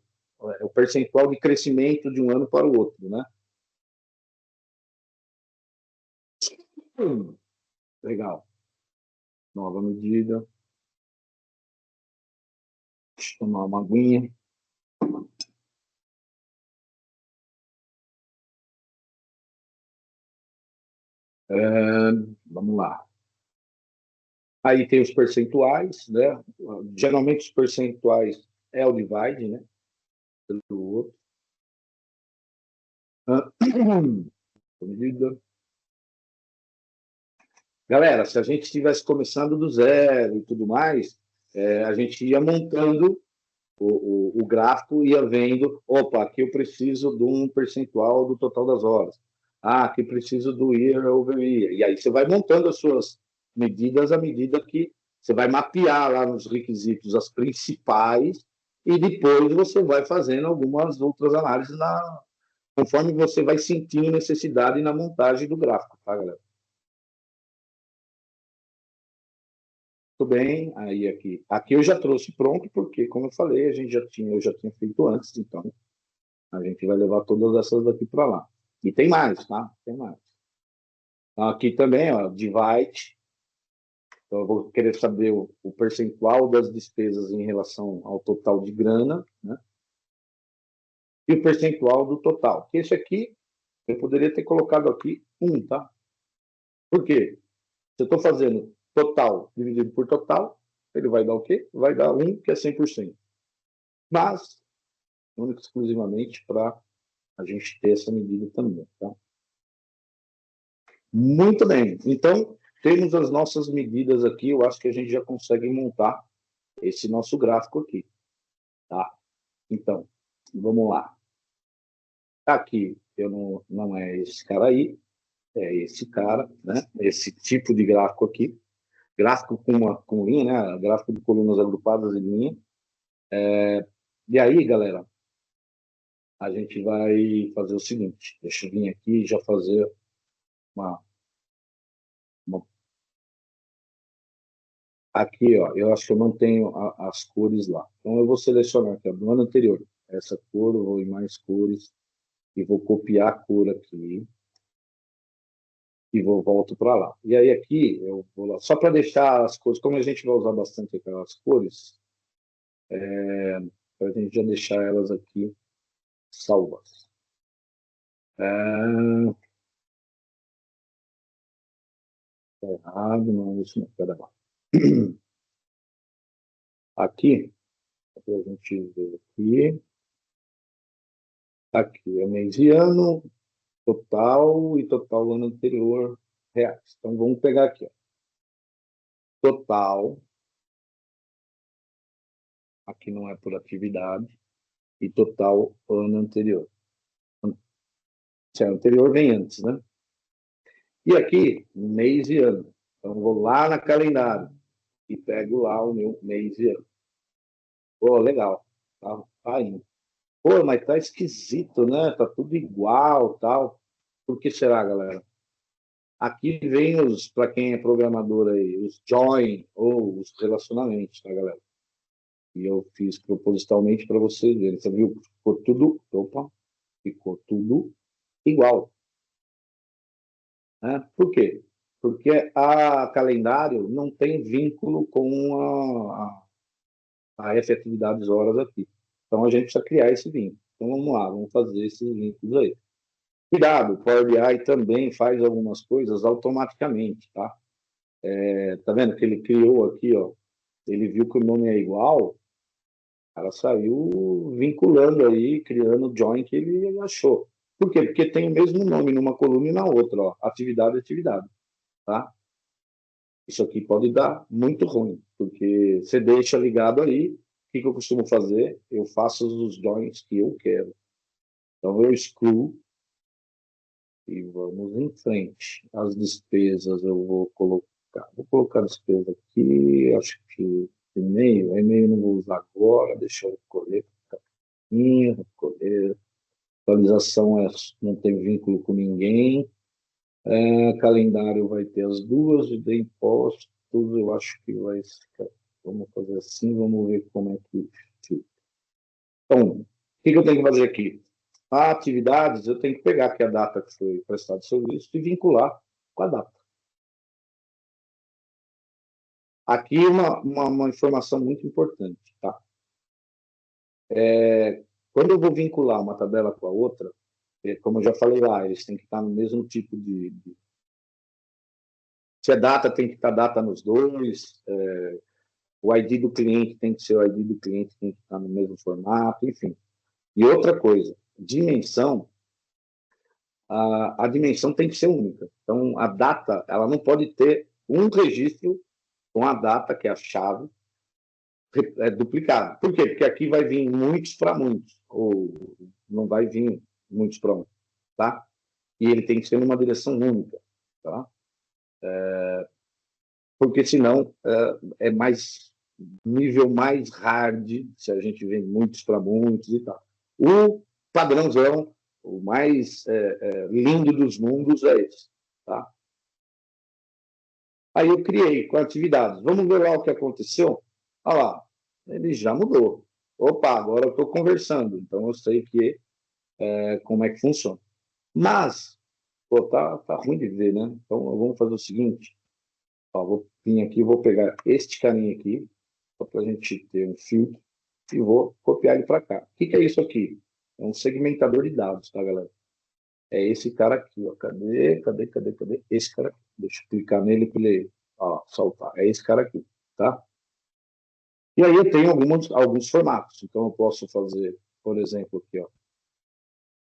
é o percentual de crescimento de um ano para o outro, né? Legal. Nova medida. Deixa eu tomar uma aguinha. Vamos lá. Aí tem os percentuais, né? Geralmente os percentuais é o divide, né? Pelo outro. Medida. Galera, se a gente estivesse começando do zero e tudo mais, a gente ia montando o gráfico, ia vendo, opa, aqui eu preciso de um percentual do total das horas. Ah, aqui preciso do year over year. E aí você vai montando as suas medidas à medida que você vai mapear lá nos requisitos as principais e depois você vai fazendo algumas outras análises conforme você vai sentindo necessidade na montagem do gráfico, tá, galera? Tudo bem, aí aqui eu já trouxe pronto, porque, como eu falei, eu já tinha feito antes, então a gente vai levar todas essas daqui para lá. E tem mais, tá? Tem mais. Aqui também, ó, divide. Então, eu vou querer saber o percentual das despesas em relação ao total de grana, né? E o percentual do total. Esse aqui, eu poderia ter colocado aqui 1, tá? Por quê? Se eu estou fazendo total dividido por total, ele vai dar o quê? Vai dar 1, que é 100%. Mas, único exclusivamente para a gente ter essa medida também, tá? Muito bem. Então, temos as nossas medidas aqui. Eu acho que a gente já consegue montar esse nosso gráfico aqui, tá? Então, vamos lá. Aqui, eu não é esse cara aí, é esse cara, né? Esse tipo de gráfico aqui. Gráfico com linha, né? Gráfico de colunas agrupadas em linha. E aí, galera, a gente vai fazer o seguinte. Deixa eu vir aqui e já fazer uma Aqui, ó, eu acho que eu mantenho as cores lá. Então, eu vou selecionar aqui, ó, do ano anterior. Essa cor, eu vou em mais cores e vou copiar a cor aqui e volto para lá. E aí aqui, eu vou lá, só para deixar as cores, como a gente vai usar bastante aquelas cores, para a gente já deixar elas aqui salvas. Tá errado, não, isso não, pera lá. Aqui, para a gente ver aqui, aqui é mês e ano, total e total do ano anterior, reais. Então, vamos pegar aqui, ó. Total, aqui não é por atividade, e total ano anterior. Se é anterior, vem antes, né? E aqui, mês e ano. Então, vou lá na calendário e pego lá o meu mês e ano. Pô, legal. Tá indo. Pô, mas tá esquisito, né? Tá tudo igual, tal. Por que será, galera? Aqui vem os, para quem é programador aí, os join ou os relacionamentos, tá, galera? E eu fiz propositalmente para vocês verem. Você viu? Ficou tudo igual. Né? Por quê? Porque a calendário não tem vínculo com a efetividade horas aqui. Então a gente precisa criar esse vínculo. Então vamos lá, vamos fazer esses vínculos aí. Cuidado, o Power BI também faz algumas coisas automaticamente, tá? Tá vendo que ele criou aqui, ó? Ele viu que o nome é igual, ela saiu vinculando aí, criando o join que ele achou. Por quê? Porque tem o mesmo nome numa coluna e na outra, ó. Atividade, atividade, tá? Isso aqui pode dar muito ruim, porque você deixa ligado aí. O que eu costumo fazer? Eu faço os joins que eu quero. Então, eu excluo e vamos em frente. As despesas eu vou colocar. Vou colocar a despesa aqui. Acho que e-mail não vou usar agora. Deixa eu recolher. Recolher. Atualização não tem vínculo com ninguém. Calendário vai ter as duas. De impostos, eu acho que vai ficar. Vamos fazer assim, vamos ver como é que fica. Então, o que eu tenho que fazer aqui? Atividades, eu tenho que pegar aqui a data que foi prestado o serviço e vincular com a data. Aqui uma informação muito importante, tá? Quando eu vou vincular uma tabela com a outra, como eu já falei lá, eles têm que estar no mesmo tipo de... Se é data, tem que estar data nos dois, o ID do cliente tem que ser o ID do cliente, tem que estar no mesmo formato, enfim. E outra coisa, dimensão, a dimensão tem que ser única. Então, a data, ela não pode ter um registro com a data, que é a chave, duplicado. Por quê? Porque aqui vai vir muitos para muitos, ou não vai vir muitos para um, tá? E ele tem que ser numa direção única, tá? Porque senão é mais nível mais hard, se a gente vê muitos para muitos e tal. O padrãozão, o mais lindo dos mundos é esse, tá? Aí eu criei com atividades. Vamos ver lá o que aconteceu? Olha lá, ele já mudou. Opa, agora eu estou conversando, então eu sei como é que funciona. Mas, pô, tá ruim de ver, né? Então vamos fazer o seguinte. Ó, vou vir aqui, vou pegar este carinha aqui, só para a gente ter um filtro, e vou copiar ele para cá. O que é isso aqui? É um segmentador de dados, tá, galera? É esse cara aqui, ó. Cadê? Esse cara aqui. Deixa eu clicar nele para ele saltar. É esse cara aqui, tá? E aí eu tenho alguns formatos. Então eu posso fazer, por exemplo, aqui, ó.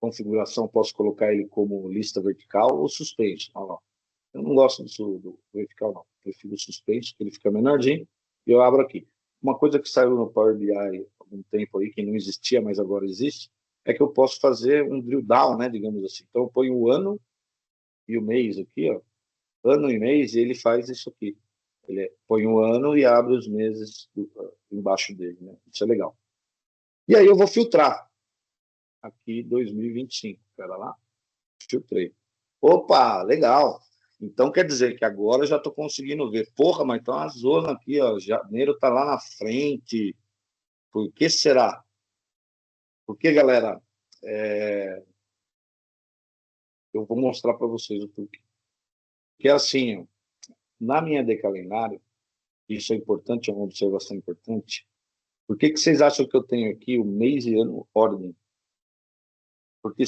Configuração, posso colocar ele como lista vertical ou suspenso. Ó. Eu não gosto do vertical, não. Prefiro o suspenso, que ele fica menorzinho. E eu abro aqui. Uma coisa que saiu no Power BI há algum tempo aí, que não existia, mas agora existe, é que eu posso fazer um drill down, né, digamos assim. Então eu ponho o ano e o mês aqui, ó. Ano e mês, e ele faz isso aqui. Ele põe o ano e abre os meses embaixo dele, né? Isso é legal. E aí eu vou filtrar. Aqui 2025. Espera lá. Filtrei. Opa, legal. Então, quer dizer que agora eu já estou conseguindo ver. Porra, mas então a zona aqui, ó, janeiro está lá na frente. Por que será? Porque, galera, eu vou mostrar para vocês o porquê. Porque, assim, ó, na minha decalendário, isso é importante, é uma observação importante. Por que vocês acham que eu tenho aqui o mês e ano ordem? Porque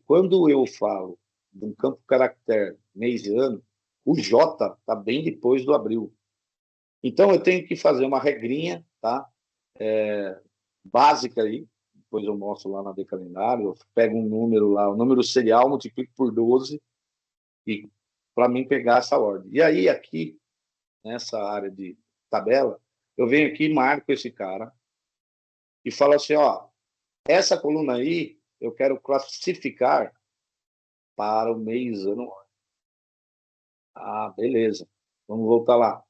quando eu falo de um campo caractere mês e ano, o J está bem depois do abril. Então, eu tenho que fazer uma regrinha, tá? Básica aí, depois eu mostro lá na decalendário, eu pego um número lá, o número serial, multiplico por 12 e para mim pegar essa ordem. E aí, aqui, nessa área de tabela, eu venho aqui, marco esse cara e falo assim, ó, essa coluna aí eu quero classificar para o mês, ano. Ah, beleza. Vamos voltar lá.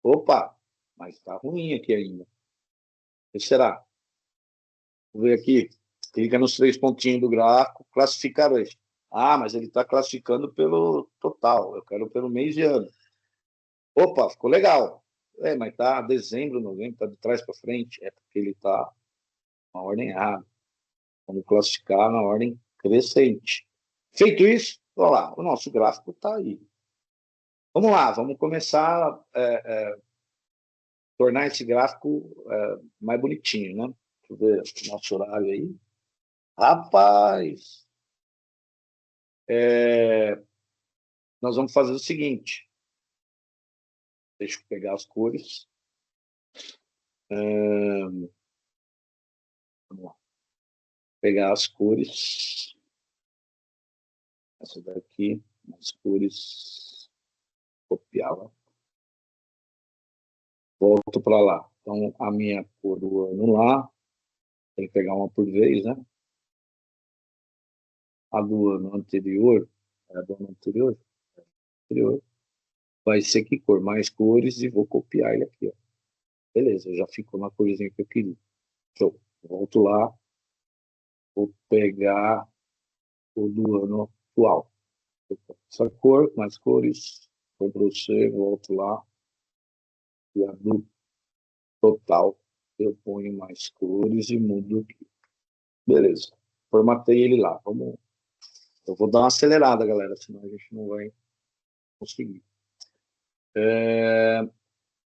Opa, mas está ruim aqui ainda. O que será? Vou ver aqui. Clica nos 3 pontinhos do gráfico, classificar hoje. Ah, mas ele está classificando pelo total. Eu quero pelo mês e ano. Opa, ficou legal. Mas tá dezembro, novembro, tá de trás para frente. É porque ele está na ordem errada. Vamos classificar na ordem crescente. Feito isso, olha lá, o nosso gráfico está aí. Vamos lá, vamos começar a tornar esse gráfico mais bonitinho, né? Deixa eu ver o nosso horário aí. Rapaz! Nós vamos fazer o seguinte. Deixa eu pegar as cores. Vamos lá. Pegar as cores. Essa daqui, as cores. Copiá-la. Volto para lá. Então, a minha cor do ano lá. Tem que pegar uma por vez, né? A do ano anterior. A do ano anterior. Vai ser que cor? Mais cores e vou copiar ele aqui, ó. Beleza, já ficou na corzinha que eu queria. Show. Volto lá. Vou pegar o do ano atual. Essa cor, mais cores. Ctrl C, volto lá. E a do total, eu ponho mais cores e mudo aqui. Beleza. Formatei ele lá. Eu vou dar uma acelerada, galera, senão a gente não vai conseguir.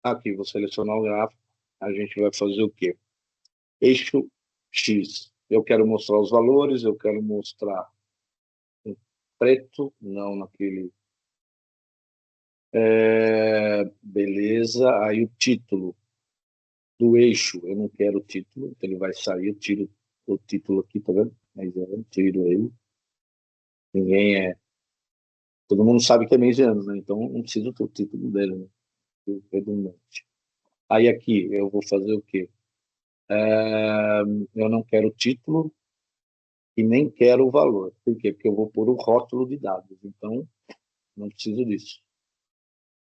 Aqui, vou selecionar o gráfico. A gente vai fazer o quê? Eixo X. Eu quero mostrar os valores, eu quero mostrar em preto, não naquele. Beleza. Aí o título do eixo, eu não quero o título, então ele vai sair, eu tiro o título aqui, tá vendo? Mas eu tiro ele. Todo mundo sabe que é mês de ano, né? Então não precisa ter o título dele, né? Redundante. Aí aqui eu vou fazer o quê? Eu não quero o título e nem quero o valor. Por quê? Porque eu vou pôr o rótulo de dados. Então, não preciso disso.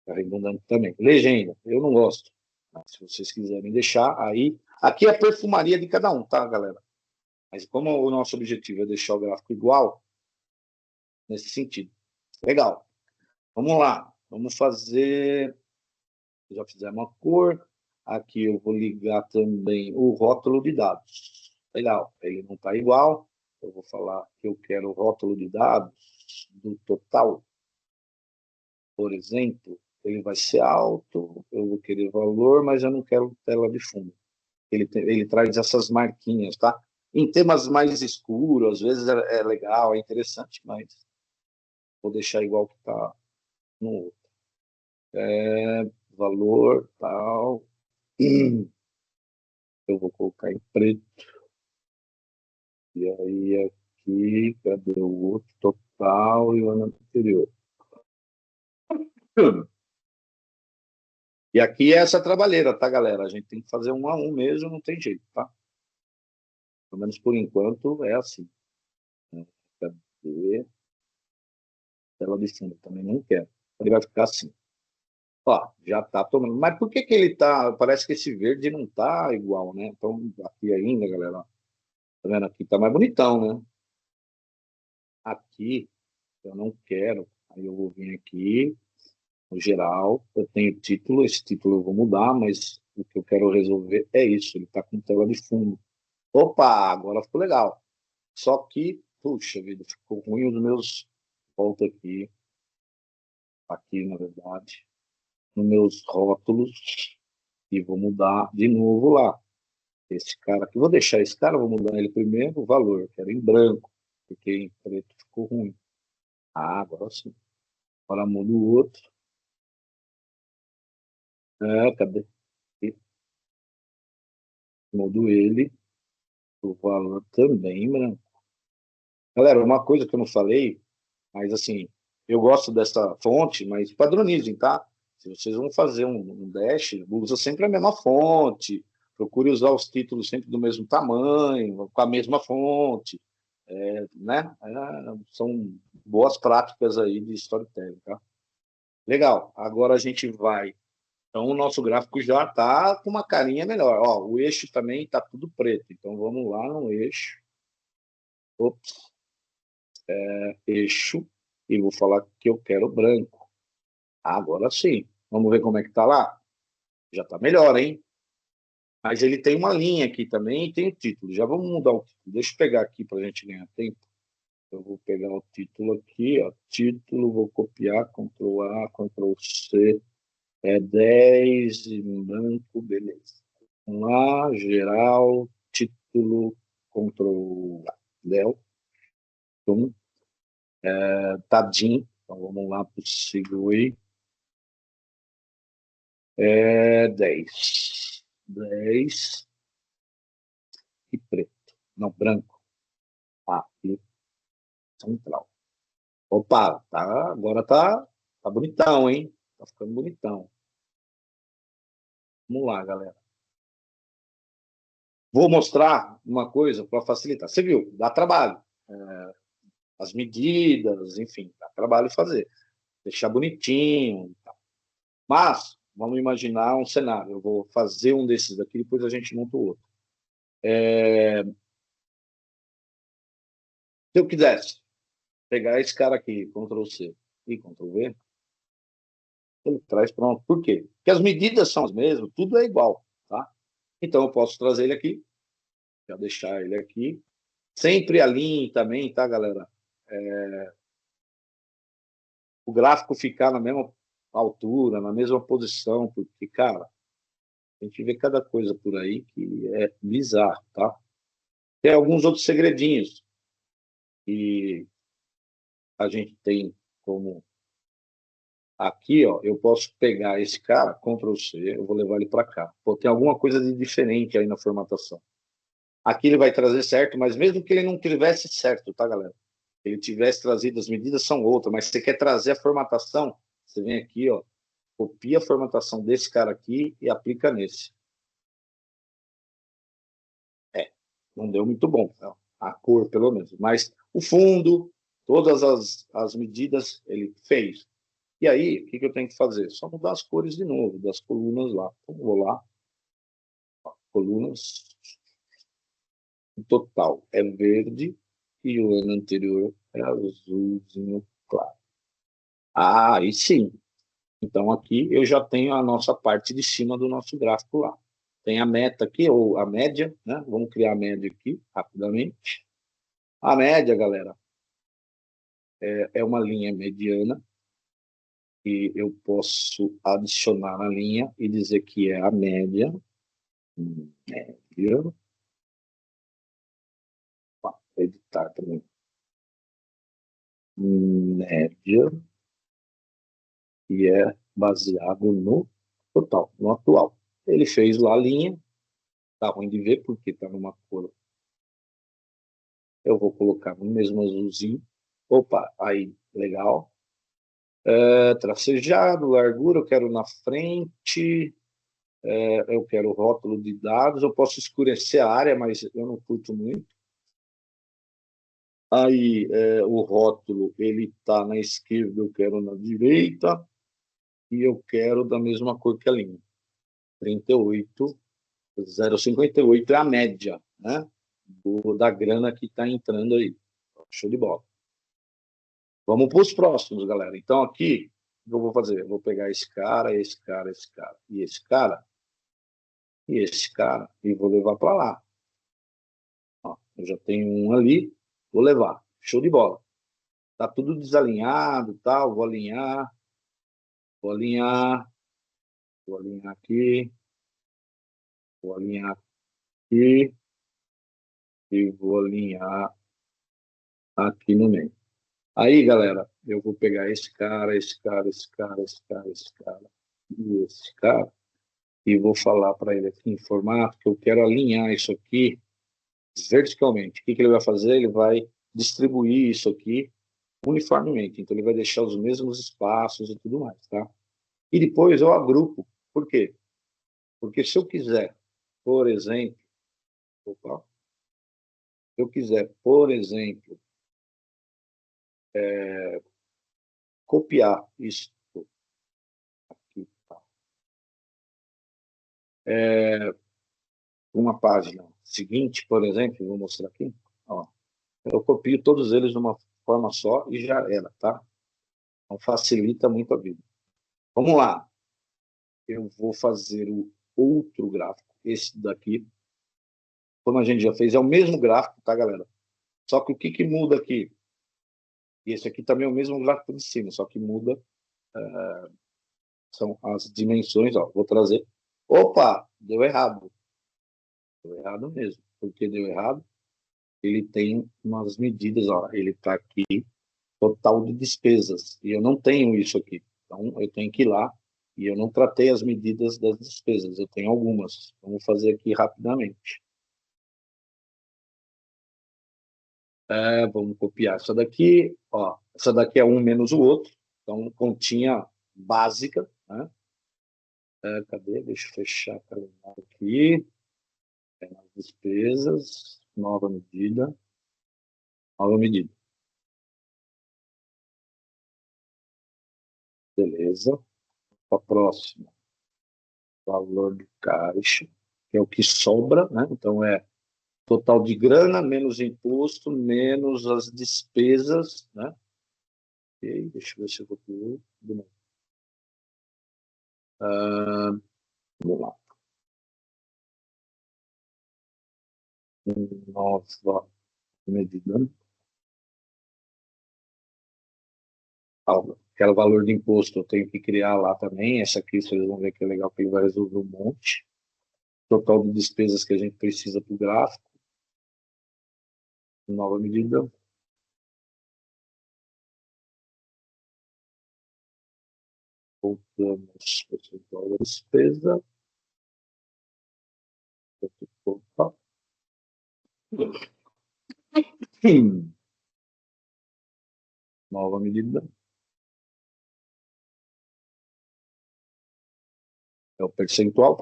Está redundante também. Legenda, eu não gosto. Mas se vocês quiserem deixar, aí... Aqui é a perfumaria de cada um, tá, galera? Mas como o nosso objetivo é deixar o gráfico igual, nesse sentido. Legal. Vamos lá. Vamos fazer... Já fizemos uma cor. Aqui eu vou ligar também o rótulo de dados. Legal. Ele não está igual. Eu vou falar que eu quero o rótulo de dados do total. Por exemplo, ele vai ser alto, eu vou querer valor, mas eu não quero tela de fundo. Ele traz essas marquinhas, tá? Em temas mais escuros, às vezes é legal, é interessante, mas vou deixar igual que está no outro. Valor, tal. Eu vou colocar em preto. E aí aqui, cadê o outro? Total e o ano anterior. E aqui é essa trabalheira, tá, galera? A gente tem que fazer 1 a 1 mesmo, não tem jeito, tá? Pelo menos por enquanto é assim. Cadê? Tela de fundo, também não quero. Ele vai ficar assim. Ó, já tá tomando. Mas por que que ele tá... Parece que esse verde não tá igual, né? Então, aqui ainda, galera. Tá vendo? Aqui tá mais bonitão, né? Aqui, eu não quero. Aí eu vou vir aqui, no geral, eu tenho título, esse título eu vou mudar, mas o que eu quero resolver é isso, ele está com tela de fundo. Opa, agora ficou legal. Só que, puxa vida, ficou ruim os meus... Volta aqui na verdade, nos meus rótulos, e vou mudar de novo lá. Esse cara aqui, vou deixar esse cara, vou mudar ele primeiro, o valor, quero em branco, porque em preto ficou ruim. Ah, agora sim. Agora muda o outro. Cadê? Mudo ele, o valor também em branco. Galera, uma coisa que eu não falei, mas assim, eu gosto dessa fonte, mas padronizem, tá? Se vocês vão fazer um dash, usa sempre a mesma fonte, procure usar os títulos sempre do mesmo tamanho, com a mesma fonte, né? São boas práticas aí de storytelling, tá? Legal, agora a gente vai. Então, o nosso gráfico já está com uma carinha melhor. Ó, o eixo também está tudo preto, então vamos lá no eixo. Ops, eixo, e vou falar que eu quero branco. Agora sim. Vamos ver como é que está lá? Já está melhor, hein? Mas ele tem uma linha aqui também e tem o título. Já vamos mudar o título. Deixa eu pegar aqui para a gente ganhar tempo. Eu vou pegar o título aqui, ó. Título, vou copiar, Ctrl A, Ctrl C. 10 em branco, beleza. Vamos lá, geral, título, Ctrl Del. Então, Tadim. Então, vamos lá para o Segway. 10. 10 e preto. Não, branco. E central. Opa, agora tá bonitão, hein? Tá ficando bonitão. Vamos lá, galera. Vou mostrar uma coisa para facilitar. Você viu, dá trabalho. As medidas, enfim, dá trabalho fazer. Deixar bonitinho. Tá. Mas, vamos imaginar um cenário. Eu vou fazer um desses daqui, depois a gente monta o outro. Se eu quisesse pegar esse cara aqui, Ctrl C e Ctrl V, ele traz pronto. Por quê? Porque as medidas são as mesmas, tudo é igual, tá? Então, eu posso trazer ele aqui, já deixar ele aqui. Sempre alinhe também, tá, galera? O gráfico ficar na mesma altura, na mesma posição, porque, cara, a gente vê cada coisa por aí que é bizarro, tá? Tem alguns outros segredinhos que a gente tem como... Aqui, ó, eu posso pegar esse cara, Ctrl C, eu vou levar ele para cá. Pô, tem alguma coisa de diferente aí na formatação. Aqui ele vai trazer certo, mas mesmo que ele não tivesse certo, tá, galera? Ele tivesse trazido, as medidas são outras, mas você quer trazer a formatação, você vem aqui, ó, copia a formatação desse cara aqui e aplica nesse. Não deu muito bom, não. A cor, pelo menos. Mas o fundo, todas as medidas ele fez. E aí, o que eu tenho que fazer? Só mudar as cores de novo, das colunas lá. Então, vou lá, colunas, o total é verde e o ano anterior é azulzinho claro. Aí sim. Então, aqui eu já tenho a nossa parte de cima do nosso gráfico lá. Tem a meta aqui, ou a média, né? Vamos criar a média aqui, rapidamente. A média, galera, é uma linha mediana, e eu posso adicionar a linha e dizer que é a média. Média. Editar também. Média. E é baseado no total, no atual. Ele fez lá a linha. Tá ruim de ver porque tá numa cor. Eu vou colocar no mesmo azulzinho. Opa, aí, legal. Tracejado, largura, eu quero na frente. Eu quero rótulo de dados. Eu posso escurecer a área, mas eu não curto muito. Aí, o rótulo, ele está na esquerda, eu quero na direita. E eu quero da mesma cor que a linha. 38, 0,58 é a média, né? Da grana que está entrando aí. Show de bola. Vamos para os próximos, galera. Então, aqui, o que eu vou fazer? Eu vou pegar esse cara, esse cara, esse cara, e esse cara, e esse cara, e vou levar para lá. Ó, eu já tenho um ali, vou levar. Show de bola. Tá tudo desalinhado, tal. Vou alinhar, vou alinhar, vou alinhar aqui, vou alinhar aqui e vou alinhar aqui no meio. Aí, galera, eu vou pegar esse cara, esse cara, esse cara, esse cara, esse cara e esse cara e vou falar para ele aqui em formato que eu quero alinhar isso aqui verticalmente. O que ele vai fazer? Ele vai distribuir isso aqui uniformemente. Então, ele vai deixar os mesmos espaços e tudo mais, tá? E depois eu agrupo. Por quê? Porque se eu quiser, por exemplo, opa, se eu quiser, por exemplo, copiar isso aqui, tá? Uma página seguinte, por exemplo, vou mostrar aqui, ó, eu copio todos eles de uma forma só e já era, tá? Então facilita muito a vida. Vamos lá. Eu vou fazer o outro gráfico, esse daqui. Como a gente já fez, é o mesmo gráfico, tá, galera? Só que o que muda aqui? E esse aqui também é o mesmo gráfico de cima, só que muda são as dimensões, ó. Vou trazer. Opa, deu errado. Deu errado mesmo. Por que deu errado? Ele tem umas medidas, ó. Ele está aqui, total de despesas. E eu não tenho isso aqui. Então, eu tenho que ir lá. E eu não tratei as medidas das despesas. Eu tenho algumas. Vamos fazer aqui rapidamente. Vamos copiar essa daqui. Ó, essa daqui é um menos o outro. Então, continha básica, né? Cadê? Deixa eu fechar o calendário aqui. As despesas. Nova medida. Nova medida. Beleza. A próxima. Valor do caixa, que é o que sobra, né? Então, total de grana, menos imposto, menos as despesas, né? Ok, deixa eu ver se eu vou ter de novo. Vamos lá. Nova medida. Aquele valor de imposto eu tenho que criar lá também. Essa aqui, vocês vão ver que é legal, que ele vai resolver um monte. Total de despesas que a gente precisa para o gráfico. Nova medida. Voltamos percentual da despesa. Opa. Nova medida. É o percentual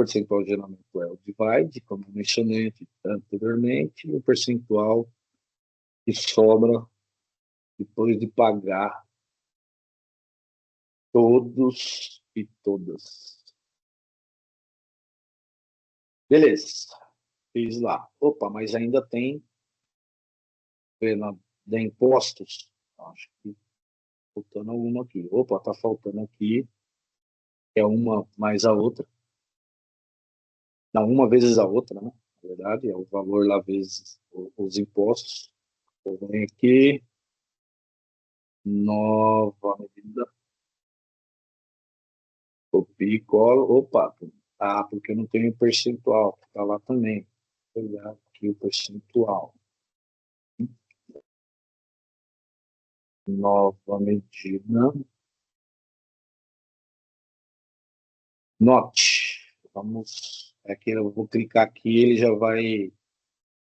geralmente é o divide, como mencionei anteriormente, e o percentual que sobra depois de pagar todos e todas. Beleza, fiz lá. Opa, mas ainda tem de impostos. Acho que faltando alguma aqui. Opa, tá faltando aqui. É uma mais a outra. Não, uma vezes a outra, né? Na verdade, é o valor lá vezes os impostos. Eu venho aqui. Nova medida. Copia e colo. Opa, porque eu não tenho percentual. Está lá também. Vou pegar aqui o percentual. Nova medida. Note. Vamos. Aqui eu vou clicar aqui, ele já vai.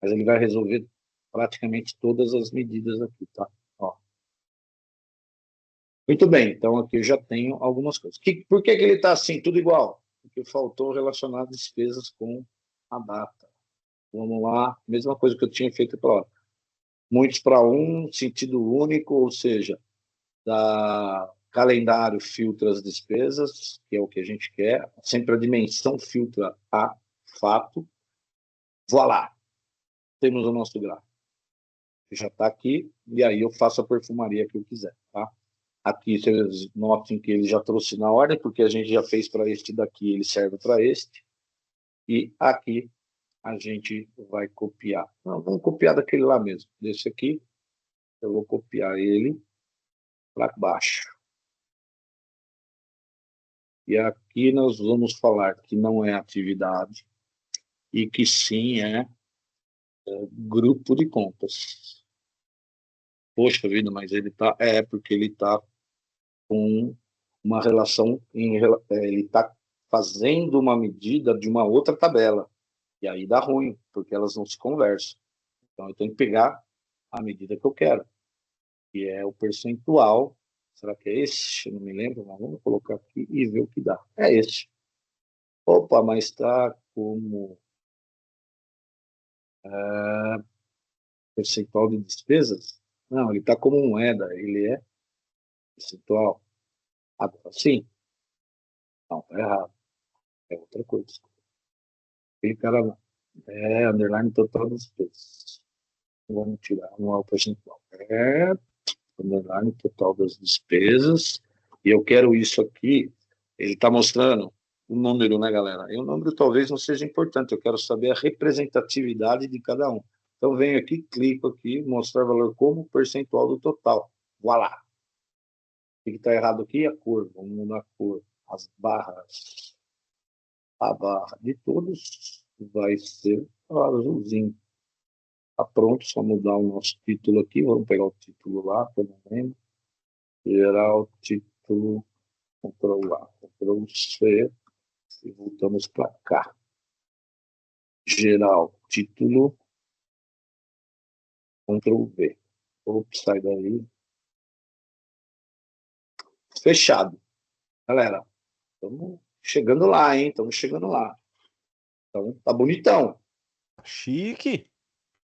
Mas ele vai resolver praticamente todas as medidas aqui, tá? Ó. Muito bem, então aqui eu já tenho algumas coisas. Por que ele está assim, tudo igual? Porque faltou relacionar despesas com a data. Vamos lá, mesma coisa que eu tinha feito para muitos para um, sentido único, ou seja, da calendário filtra as despesas, que é o que a gente quer, sempre a dimensão filtra a fato. Voilá, temos o nosso gráfico. que já está aqui, e aí eu faço a perfumaria que eu quiser, tá? Aqui vocês notem que ele já trouxe na ordem, porque a gente já fez para este daqui, ele serve para este. E aqui a gente vai copiar. Não, vamos copiar daquele lá mesmo. Desse aqui, eu vou copiar ele para baixo. E aqui nós vamos falar que não é atividade e que sim é grupo de contas. Poxa vida, mas ele tá... É, porque ele está com uma relação... ele está fazendo uma medida de uma outra tabela. E aí dá ruim, porque elas não se conversam. Então, eu tenho que pegar a medida que eu quero, que é o percentual. Será que é esse? Eu não me lembro, mas vamos colocar aqui e ver o que dá. É esse. Opa, mas está como percentual de despesas? Não, ele está como moeda, ele é percentual. Sim. Não, tá errado. É outra coisa. Aquele cara lá. Underline total das despesas. Vamos tirar anual percentual. Underline total das despesas. E eu quero isso aqui. Ele está mostrando o número, né, galera? E o número talvez não seja importante. Eu quero saber a representatividade de cada um. Então, venho aqui, clico aqui, mostrar valor como percentual do total. Voilá. O que está errado aqui? A cor. Vamos mudar a cor. As barras. A barra de todos vai ser azulzinho. Tá pronto, só mudar o nosso título aqui. Vamos pegar o título lá, que eu não lembro. Geral, título, Ctrl A, Ctrl C, e voltamos para cá. Geral, título, Ctrl V. Ops, sai daí. Fechado. Galera, estamos chegando lá, hein? Estamos chegando lá. Então, tá bonitão. Chique.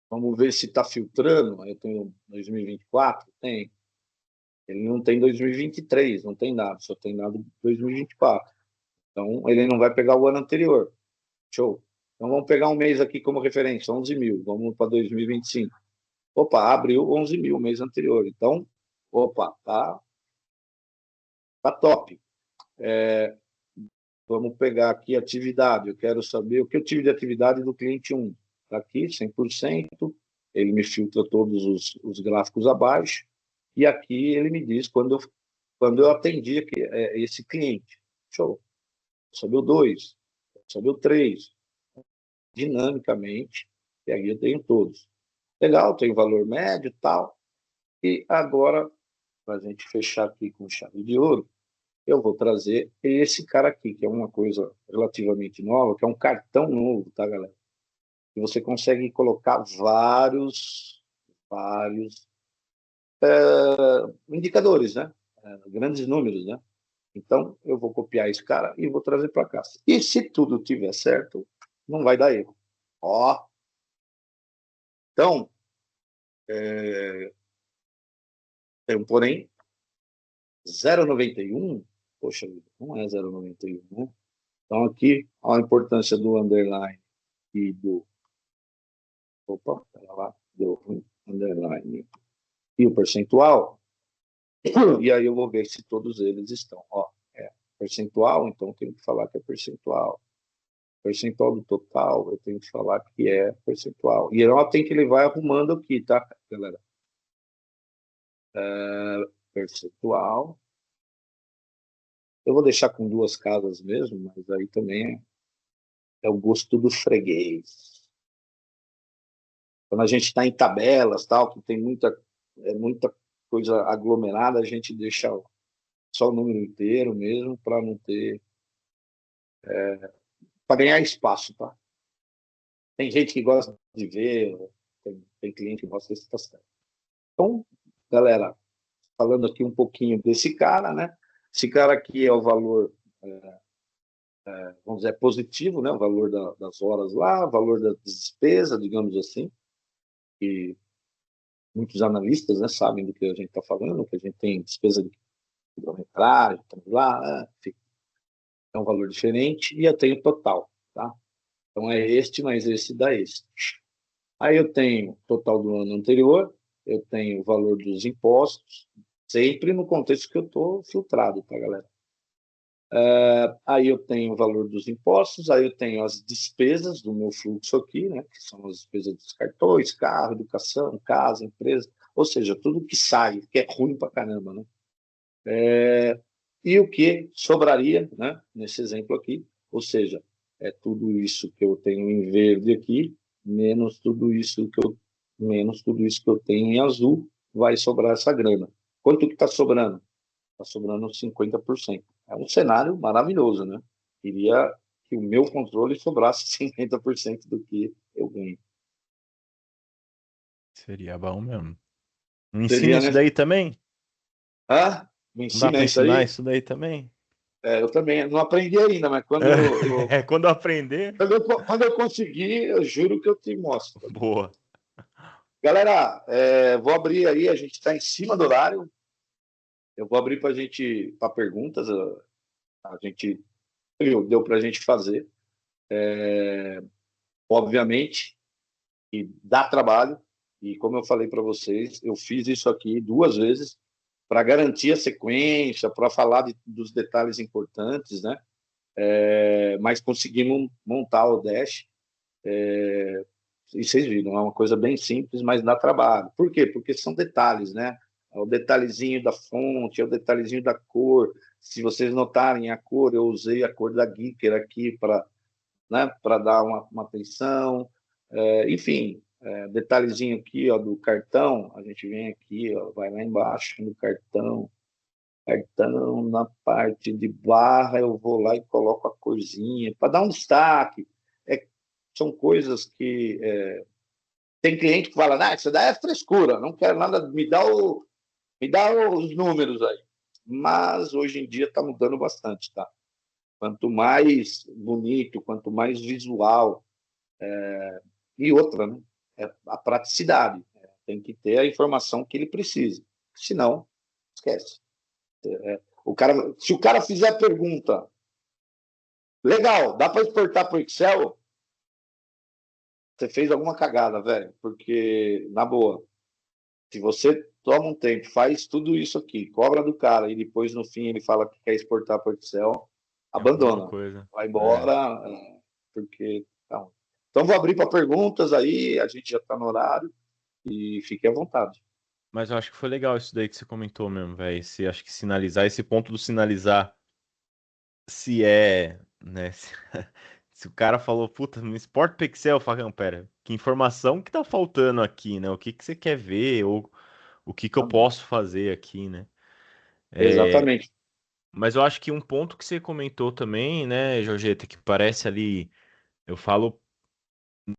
Vamos ver se está filtrando. Eu tenho 2024? Tem. Ele não tem 2023, não tem nada, só tem nada de 2024. Então, ele não vai pegar o ano anterior. Show. Então, vamos pegar um mês aqui como referência, 11 mil. Vamos para 2025. Opa, abriu 11 mil, mês anterior. Então, opa, tá top. Vamos pegar aqui atividade. Eu quero saber o que eu tive de atividade do cliente 1. Está aqui, 100%. Ele me filtra todos os gráficos abaixo. E aqui ele me diz quando eu atendi aqui, esse cliente. Show. Saber o 2, saber o 3. Dinamicamente. E aí eu tenho todos. Legal, tem valor médio e tal. E agora, para a gente fechar aqui com chave de ouro, eu vou trazer esse cara aqui, que é uma coisa relativamente nova, que é um cartão novo, tá, galera? E você consegue colocar vários indicadores, né? Grandes números, né? Então, eu vou copiar esse cara e vou trazer para cá. E se tudo tiver certo, não vai dar erro. Ó. Então, tem um porém, 0,91, poxa vida, não é 0,91, né? Então, aqui, ó, a importância do underline e do... Opa, pera lá, deu ruim, underline e o percentual, e aí eu vou ver se todos eles estão. Ó, percentual, então tenho que falar que é percentual. Percentual do total, eu tenho que falar que é percentual. E ela tem que levar arrumando aqui, tá, galera? Percentual. Eu vou deixar com duas casas mesmo, mas aí também é o gosto do freguês. Quando a gente está em tabelas, tal, que tem muita coisa aglomerada, a gente deixa só o número inteiro mesmo, para não ter... para ganhar espaço, tá? Tem gente que gosta de ver, tem cliente que gosta desse tá. Então, galera, falando aqui um pouquinho desse cara, né? Esse cara aqui é o valor, vamos dizer, positivo, né? O valor das horas lá, o valor da despesa, digamos assim. E muitos analistas, né, sabem do que a gente está falando, que a gente tem despesa de quilometragem, lá, enfim. É um valor diferente. E eu tenho total, tá? Então é este mais esse dá este. Aí eu tenho total do ano anterior, eu tenho o valor dos impostos, sempre no contexto que eu estou filtrado, tá, galera? Aí eu tenho o valor dos impostos, aí eu tenho as despesas do meu fluxo aqui, né, que são as despesas dos cartões, carro, educação, casa, empresa, ou seja, tudo que sai, que é ruim pra caramba, né? E o que sobraria, né, nesse exemplo aqui, ou seja, é tudo isso que eu tenho em verde aqui, menos tudo isso que eu tenho em azul, vai sobrar essa grana. Quanto que está sobrando? Está sobrando 50%. É um cenário maravilhoso, né? Queria que o meu controle sobrasse 50% do que eu ganho. Seria bom mesmo. Não ensina Seria, isso né? daí também? Ah, me Não dá ensina para isso ensinar aí? isso daí também? Eu também não aprendi ainda, mas É, quando eu aprender, quando eu conseguir, eu juro que eu te mostro. boa. Galera, vou abrir aí, a gente está em cima do horário. Eu vou abrir para a gente, para perguntas, a gente deu para a gente fazer. Obviamente, e dá trabalho, e como eu falei para vocês, eu fiz isso aqui 2 vezes para garantir a sequência, para falar dos detalhes importantes, né? Mas conseguimos montar o Dash. E vocês viram, é uma coisa bem simples, mas dá trabalho. Por quê? Porque são detalhes, né? É o detalhezinho da fonte, é o detalhezinho da cor. Se vocês notarem a cor, eu usei a cor da Geeker aqui para, né, para dar uma atenção. Enfim, detalhezinho aqui ó, do cartão, a gente vem aqui, ó, vai lá embaixo no cartão, na parte de barra, eu vou lá e coloco a corzinha, para dar um destaque. São coisas que tem cliente que fala, ah, isso daí é frescura, não quero nada, me dá os números aí. Mas hoje em dia está mudando bastante, tá? Quanto mais bonito, quanto mais visual, e outra, né? É a praticidade. Tem que ter a informação que ele precisa. Senão, esquece. Se o cara fizer a pergunta, legal, dá para exportar para o Excel? Você fez alguma cagada, velho. Porque, na boa, se você toma um tempo, faz tudo isso aqui, cobra do cara e depois no fim ele fala que quer exportar para o Excel, É a mesma abandona. coisa. Vai embora, porque. Não. Então vou abrir para perguntas aí, a gente já está no horário e fique à vontade. Mas eu acho que foi legal isso daí que você comentou mesmo, velho. Acho que sinalizar, esse ponto do sinalizar se é, né? Se o cara falou, puta, me exporta pro Excel, eu falo, não, pera, que informação que tá faltando aqui, né? O que que você quer ver, ou o que que eu posso fazer aqui, né? Exatamente. Mas eu acho que um ponto que você comentou também, né, Jorgeta, que parece ali, eu falo,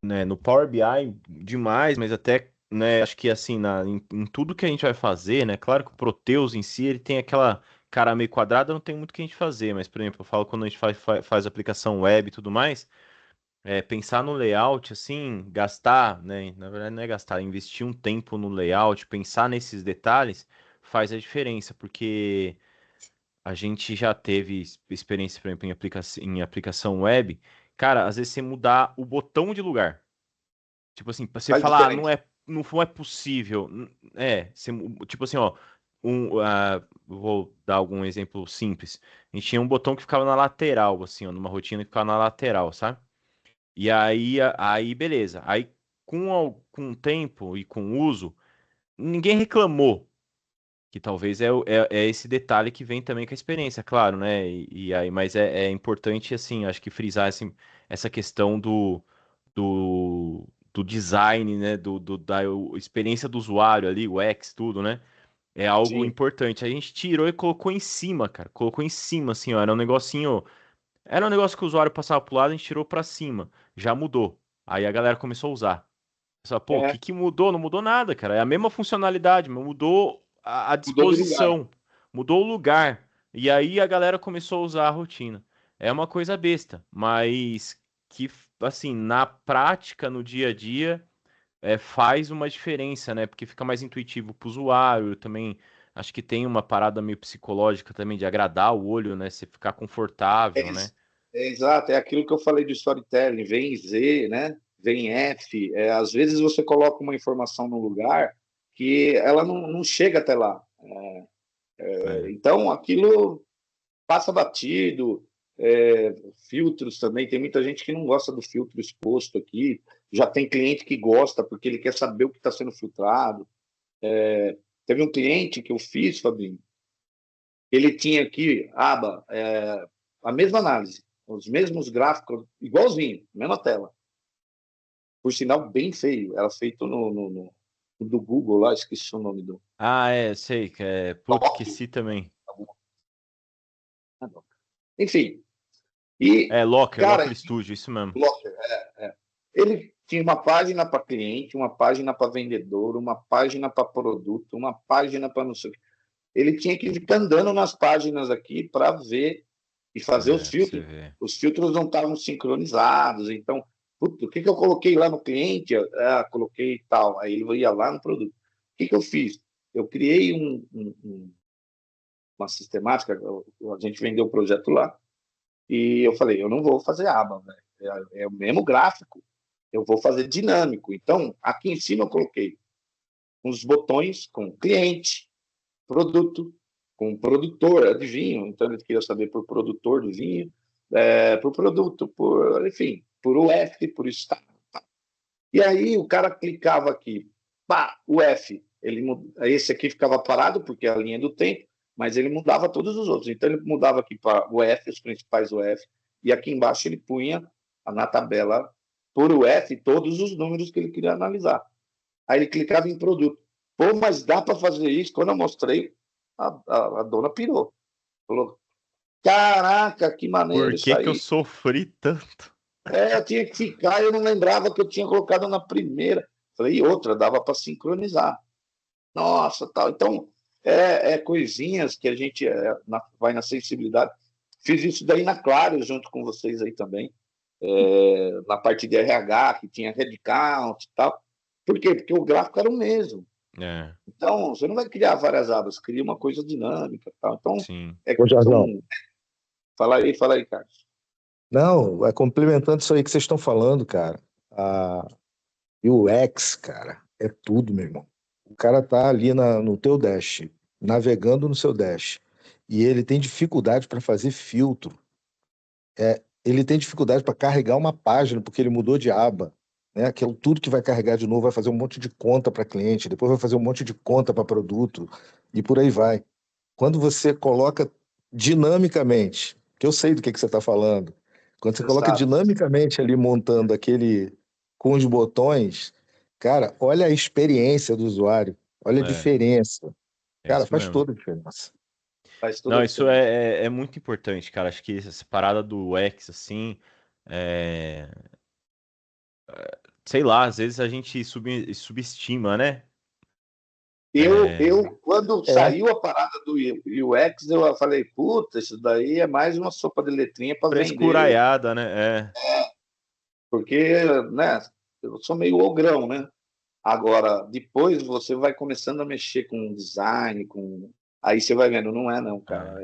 né, no Power BI demais, mas até, né, acho que assim, em tudo que a gente vai fazer, né, claro que o Proteus em si, ele tem aquela cara meio quadrada, não tem muito o que a gente fazer, mas, por exemplo, eu falo quando a gente faz aplicação web e tudo mais, pensar no layout, assim, gastar, né, na verdade não é gastar, é investir um tempo no layout, pensar nesses detalhes, faz a diferença, porque a gente já teve experiência, por exemplo, em aplicação web. Cara, às vezes você mudar o botão de lugar. Tipo assim, pra você Faz falar, diferença. não é possível. Tipo assim, ó. Vou dar algum exemplo simples. A gente tinha um botão que ficava na lateral, assim, ó, numa rotina que ficava na lateral, sabe? E aí beleza. Aí, com o tempo e com o uso, ninguém reclamou. Que talvez é esse detalhe que vem também com a experiência, claro, né? Mas é importante, assim, acho que frisar essa questão do design, né? Da experiência do usuário ali, o X, tudo, né? É algo Sim. importante. A gente tirou e colocou em cima, cara. Colocou em cima, assim, ó. Era um negocinho. Era um negócio que o usuário passava pro lado, a gente tirou pra cima. Já mudou. Aí a galera começou a usar. Só, pô, o que É, que mudou? Não mudou nada, cara. É a mesma funcionalidade, mas mudou a mudou de lugar. disposição, mudou o lugar. E aí a galera começou a usar a rotina. É uma coisa besta, mas que, assim, na prática, no dia a dia, faz uma diferença, né? Porque fica mais intuitivo para o usuário. Também acho que tem uma parada meio psicológica também de agradar o olho, né? Você ficar É, confortável, né? exato, é aquilo que eu falei do storytelling, vem Z, né? Vem F. Às vezes você coloca uma informação no lugar que ela não chega até lá. É. Então, aquilo passa batido. Filtros também, tem muita gente que não gosta do filtro exposto aqui, já tem cliente que gosta porque ele quer saber o que está sendo filtrado. Teve um cliente que eu fiz, Fabinho, ele tinha aqui, aba, a mesma análise, os mesmos gráficos, igualzinho, mesma tela. Por sinal, bem feio. Era feito no do Google lá, esqueci o nome do. Ah, sei, que é. Putz, esqueci também. Enfim. E, cara, Locker Studio, isso mesmo. Locker, ele tinha uma página para cliente, uma página para vendedor, uma página para produto, uma página para não sei o quê. Ele tinha que ficar andando nas páginas aqui para ver e fazer os filtros. Os filtros não estavam sincronizados. Então, o que eu coloquei lá no cliente? Coloquei tal. Aí ele ia lá no produto. O que eu fiz? Eu criei uma sistemática, a gente vendeu o projeto lá, e eu falei, eu não vou fazer aba, velho. É o mesmo gráfico, eu vou fazer dinâmico. Então, aqui em cima eu coloquei uns botões com cliente, produto, com produtor de vinho, então ele queria saber por produtor de vinho, por produto, enfim, por UF, por estado. E aí o cara clicava aqui, pá, UF, esse aqui ficava parado, porque é a linha do tempo, mas ele mudava todos os outros. Então ele mudava aqui para UF, os principais UF, e aqui embaixo ele punha na tabela por UF todos os números que ele queria analisar. Aí ele clicava em produto. Pô, mas dá para fazer isso? Quando eu mostrei, a dona pirou. Falou, caraca, que maneiro Por isso que aí. que eu sofri tanto? Eu tinha que ficar, eu não lembrava que eu tinha colocado na primeira. Falei, e outra, dava para sincronizar. Nossa, tal. Então, coisinhas que a gente vai na sensibilidade. Fiz isso daí na Claro, junto com vocês aí também, na parte de RH, que tinha headcount e tal. Por quê? Porque o gráfico era o mesmo. Então, você não vai criar várias abas, cria uma coisa dinâmica. Tal. Então, sim. Ô, Jardão. Fala aí, Carlos. Não, complementando isso aí que vocês estão falando, cara. A UX, cara, é tudo, meu irmão. O cara tá ali no teu dash, navegando no seu dash, e ele tem dificuldade para fazer filtro. Ele tem dificuldade para carregar uma página, porque ele mudou de aba, né? Que é tudo que vai carregar de novo, vai fazer um monte de conta para cliente, depois vai fazer um monte de conta para produto, e por aí vai. Quando você coloca dinamicamente, que eu sei do que você está falando, quando você coloca Exato. dinamicamente ali montando aquele com os botões, cara, olha a experiência do usuário, olha a diferença. Cara, faz mesmo. toda a diferença. Não, isso é muito importante, cara. Acho que essa parada do UX, assim, sei lá, às vezes a gente subestima, né? Quando saiu a parada do UX, eu falei, puta, isso daí é mais uma sopa de letrinha para vender. Frescuraiada, né? Porque, né, eu sou meio ogrão, né? Agora, depois você vai começando a mexer com design, aí você vai vendo, não é não, cara.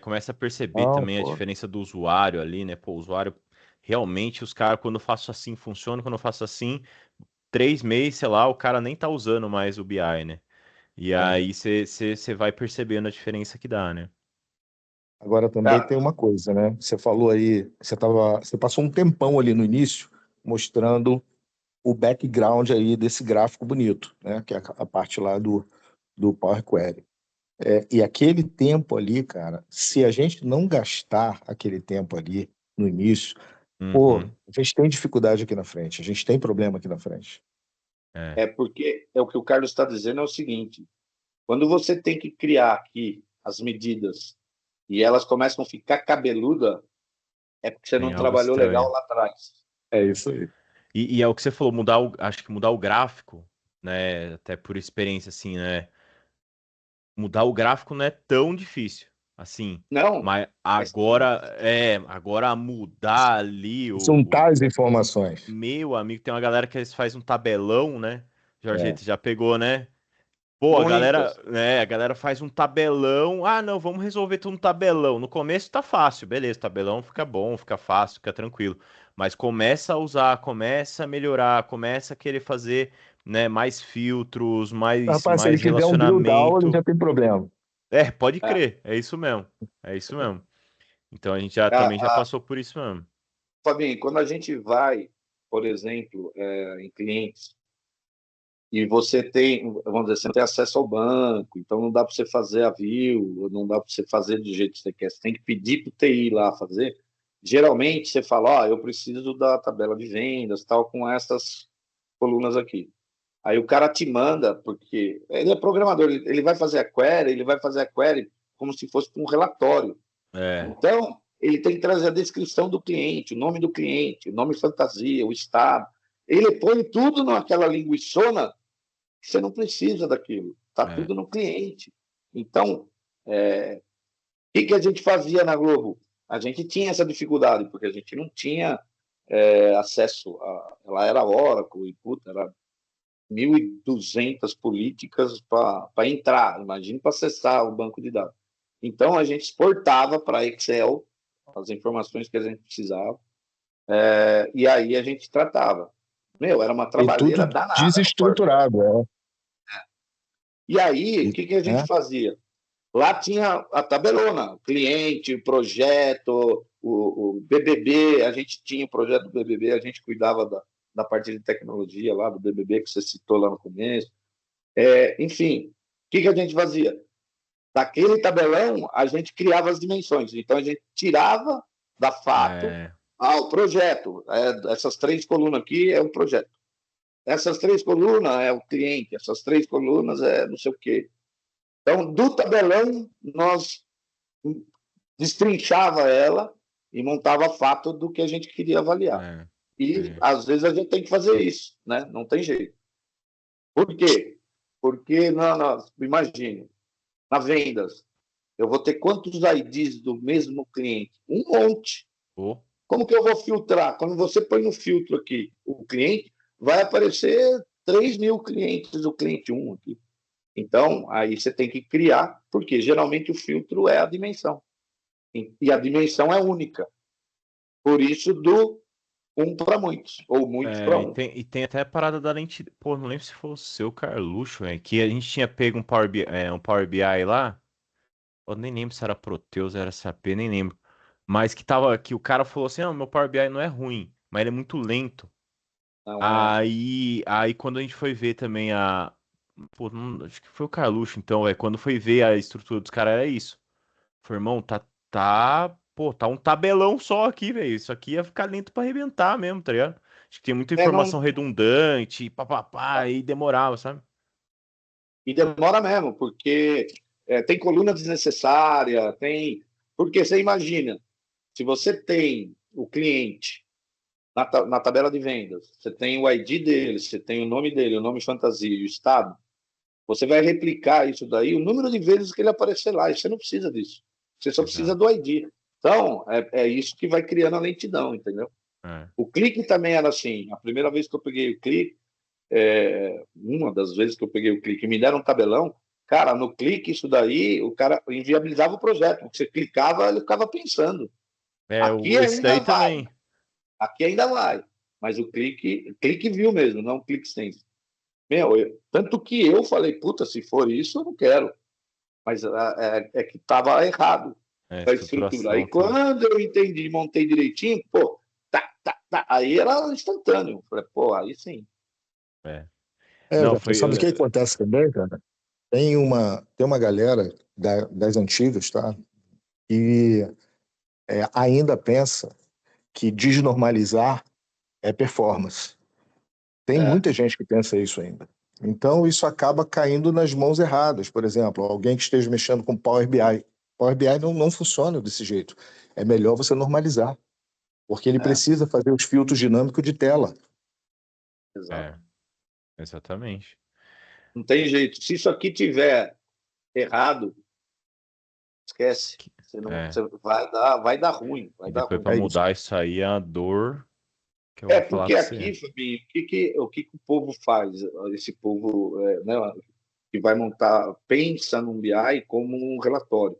Começa a perceber também a diferença do usuário ali, né? Pô, o usuário, realmente, os caras, quando eu faço assim, funciona, quando eu faço assim, 3 meses, sei lá, o cara nem tá usando mais o BI, né? E aí você vai percebendo a diferença que dá, né? Agora também tem uma coisa, né? Você falou aí, você passou um tempão ali no início mostrando o background aí desse gráfico bonito, né? Que é a parte lá do Power Query. E aquele tempo ali, cara, se a gente não gastar aquele tempo ali no início, pô, a gente tem dificuldade aqui na frente, a gente tem problema aqui na frente. Porque o que o Carlos está dizendo é o seguinte, quando você tem que criar aqui as medidas e elas começam a ficar cabeluda, é porque você não trabalhou legal lá atrás. É isso aí. E é o que você falou, acho que mudar o gráfico, né? Até por experiência, assim, né? Mudar o gráfico não é tão difícil, assim. Não. Mas agora mudar ali São tais informações. Meu amigo, tem uma galera que eles fazem um tabelão, né? Jorge, já pegou, né? Pô, a galera faz um tabelão. Ah, não, vamos resolver tudo no tabelão. No começo tá fácil, beleza, tabelão fica bom, fica fácil, fica tranquilo. Mas começa a usar, começa a melhorar, começa a querer fazer né, mais filtros, Rapaz, se ele mais quiser um drill down, ele relacionamento. já tem problema. Pode É, crer, é isso mesmo. É isso mesmo. Então a gente já a, também já a, passou por isso mesmo. Fabinho, quando a gente vai, por exemplo, em clientes, e você tem, vamos dizer, você não tem acesso ao banco, então não dá para você fazer a view, não dá para você fazer do jeito que você quer, você tem que pedir para o TI lá fazer. Geralmente você fala, ó, eu preciso da tabela de vendas, tal, com essas colunas aqui. Aí o cara te manda, porque ele é programador, ele vai fazer a query, ele vai fazer a query como se fosse um relatório. É, Então, ele tem que trazer a descrição do cliente, o nome do cliente, o nome fantasia, o estado. Ele põe tudo naquela linguiçona que você não precisa daquilo. Está é, tudo no cliente. Então, o que a gente fazia na Globo? A gente tinha essa dificuldade, porque a gente não tinha acesso a... Ela era Oracle, e puta, era 1.200 políticas para entrar, imagine para acessar o banco de dados. Então, a gente exportava para Excel as informações que a gente precisava, e aí a gente tratava. Meu, era uma E tudo trabalheira danada. desestruturado, E aí, o que a gente né? fazia? Lá tinha a tabelona, o cliente, o projeto, o BBB, a gente tinha o projeto do BBB, a gente cuidava da parte de tecnologia lá do BBB, que você citou lá no começo. Enfim, o que a gente fazia? Daquele tabelão, a gente criava as dimensões. Então, a gente tirava da fato é, o projeto. Essas 3 colunas aqui é o projeto. Essas 3 colunas é o cliente. Essas 3 colunas é não sei o quê. Então, do tabelão, nós destrinchava ela e montava fato do que a gente queria avaliar. é, E, é. às vezes, a gente tem que fazer isso, né? Não tem jeito. Por quê? Porque, imagine, na vendas, eu vou ter quantos IDs do mesmo cliente? Um monte. Pô, Como que eu vou filtrar? Quando você põe no filtro aqui o cliente, vai aparecer 3.000 clientes do cliente 1 aqui. Então, aí você tem que criar, porque geralmente o filtro é a dimensão. E a dimensão é única. Por isso, do um para muitos, ou muitos para um. e tem até a parada da lente. Pô, não lembro se foi o seu Carluxo, que a gente tinha pego um Power BI lá. Eu nem lembro se era Proteus, era SAP, nem lembro. Mas que o cara falou assim: não, meu Power BI não é ruim, mas ele é muito lento. Não é. Aí quando a gente foi ver também pô, acho que foi o Carluxo, então, quando foi ver a estrutura dos caras, era isso. Foi, irmão, pô, tá um tabelão só aqui, velho. Isso aqui ia ficar lento pra arrebentar mesmo, tá ligado? Acho que tem muita Não, informação redundante, papapá, e demorava, sabe? e demora mesmo, porque tem coluna desnecessária, tem. Porque você imagina, se você tem o cliente na tabela de vendas, você tem o ID dele, você tem o nome dele, o nome fantasia e o estado, você vai replicar isso daí, o número de vezes que ele aparecer lá, e você não precisa disso. Você só precisa Exato. do ID. Então, é isso que vai criando a lentidão, entendeu? É. O clique também era assim. A primeira vez que eu peguei o clique, uma das vezes que eu peguei o clique, me deram um tabelão, cara, no clique, isso daí, o cara inviabilizava o projeto. Você clicava, ele ficava pensando. Aqui Esse ainda daí vai, também. aqui ainda vai. Mas o clique viu mesmo, não o clique sense. Tanto que eu falei, puta, se for isso, eu não quero. Mas que estava errado a estrutura. Aí Estruturação, tá. quando eu entendi, montei direitinho, pô, tá, aí era instantâneo. Falei, pô, aí sim. É. Não, Jefferson, foi. sabe o que acontece também, cara? Tem uma galera das antigas, tá? Que ainda pensa que desnormalizar é performance. Tem É, muita gente que pensa isso ainda. Então, isso acaba caindo nas mãos erradas. Por exemplo, alguém que esteja mexendo com Power BI. Power BI não funciona desse jeito. É melhor você normalizar, porque ele é, precisa fazer os filtros dinâmicos de tela. exato. É, exatamente. Não tem jeito. Se isso aqui tiver errado, esquece. Você não, É. você vai dar ruim, vai E dar depois ruim. pra É isso. mudar isso aí é a dor que eu vou falar Porque pra você. aqui, Fabinho, o que o povo faz? Esse povo, né, que vai montar, pensa num BI como um relatório.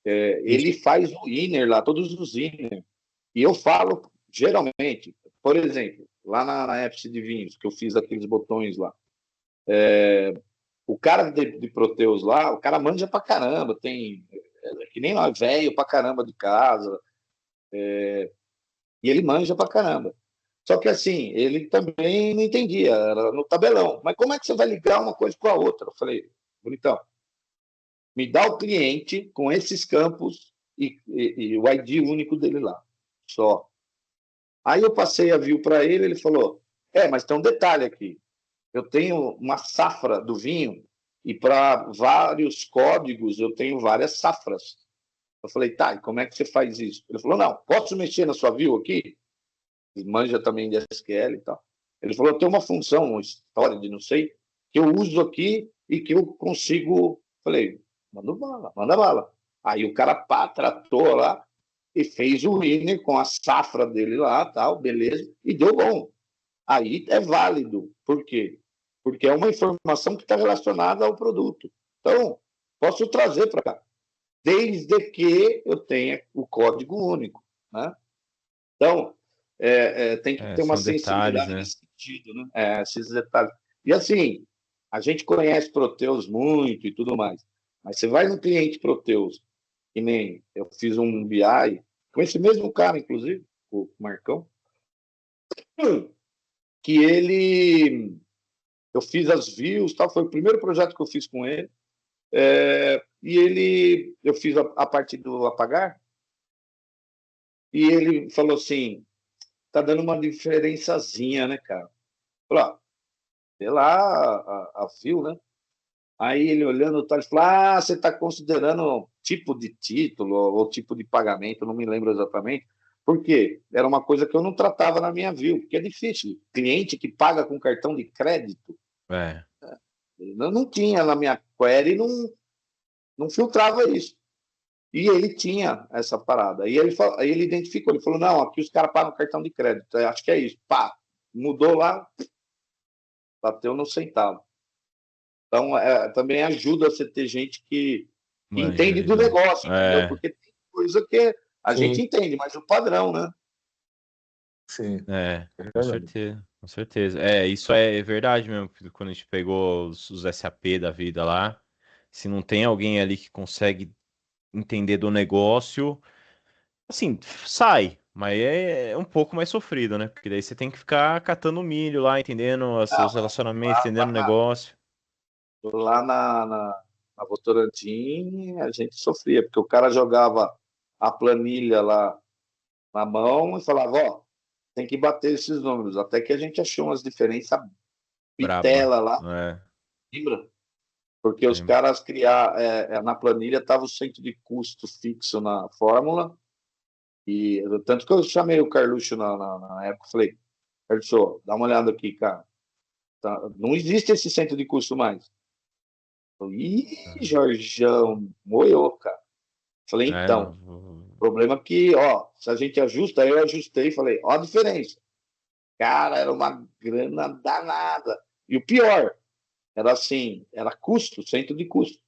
Isso. Ele faz o inner lá, todos os inner. E eu falo, geralmente, por exemplo, lá na FC de vinhos, que eu fiz aqueles botões lá, O cara de Proteus lá, o cara manja pra caramba, que nem nós, velho pra caramba de casa, e ele manja pra caramba. Só que assim, ele também não entendia, era no tabelão. Mas como é que você vai ligar uma coisa com a outra? Eu falei, bonitão, me dá o cliente com esses campos e o ID único dele lá, só. Aí eu passei a view para ele, ele falou, mas tem um detalhe aqui, eu tenho uma safra do vinho e para vários códigos eu tenho várias safras. Eu falei, tá, e como é que você faz isso? Ele falou, não, posso mexer na sua view aqui? Ele manja também de SQL e tal. Ele falou, eu tenho uma função, uma história de não sei, que eu uso aqui e que eu consigo... Falei, manda bala, manda bala. Aí o cara tratou lá e fez o winner com a safra dele lá, tal, beleza, e deu bom. Aí é válido. Por quê? Porque é uma informação que está relacionada ao produto. Então, posso trazer para cá, desde que eu tenha o código único, né? Então, tem que ter uma sensibilidade detalhes, né? nesse sentido, né? Esses detalhes. E assim, a gente conhece Proteus muito e tudo mais, mas você vai no cliente Proteus, que nem eu fiz um BI, com esse mesmo cara, inclusive, o Marcão, que eu fiz as views, tal, foi o primeiro projeto que eu fiz com ele, e eu fiz a parte do apagar, e ele falou assim, tá dando uma diferençazinha, né, cara? Falei, sei lá, a view, né? Aí ele olhando, ele falou, você está considerando tipo de título ou tipo de pagamento, não me lembro exatamente. Por quê? Era uma coisa que eu não tratava na minha view, porque é difícil. Cliente que paga com cartão de crédito, eu não tinha na minha query, não filtrava isso. E ele tinha essa parada. Aí ele identificou, ele falou, não, aqui os caras pagam cartão de crédito, eu acho que é isso. Pá, mudou lá, bateu no centavo. Então, também ajuda você ter gente que entende do negócio, entendeu? Porque tem coisa que a gente entende, mas o padrão, né? Sim. Com certeza, com certeza. Isso é verdade mesmo. Quando a gente pegou os SAP da vida lá, se não tem alguém ali que consegue entender do negócio, assim, sai. Mas é um pouco mais sofrido, né? Porque daí você tem que ficar catando milho lá, entendendo os relacionamentos, entendendo o negócio. Lá na Votorantim, a gente sofria, porque o cara jogava a planilha lá na mão e falava, tem que bater esses números. Até que a gente achou umas diferenças bitela lá. Lembra? Porque os caras criaram, na planilha estava o centro de custo fixo na fórmula, e tanto que eu chamei o Carluxo na época, falei, Carluxo, dá uma olhada aqui, cara. Não existe esse centro de custo mais. Jorjão, moiou, cara. Falei, então, o problema é que, se a gente ajusta, eu ajustei e falei, a diferença. Cara, era uma grana danada. E o pior, era assim, era custo, centro de custo.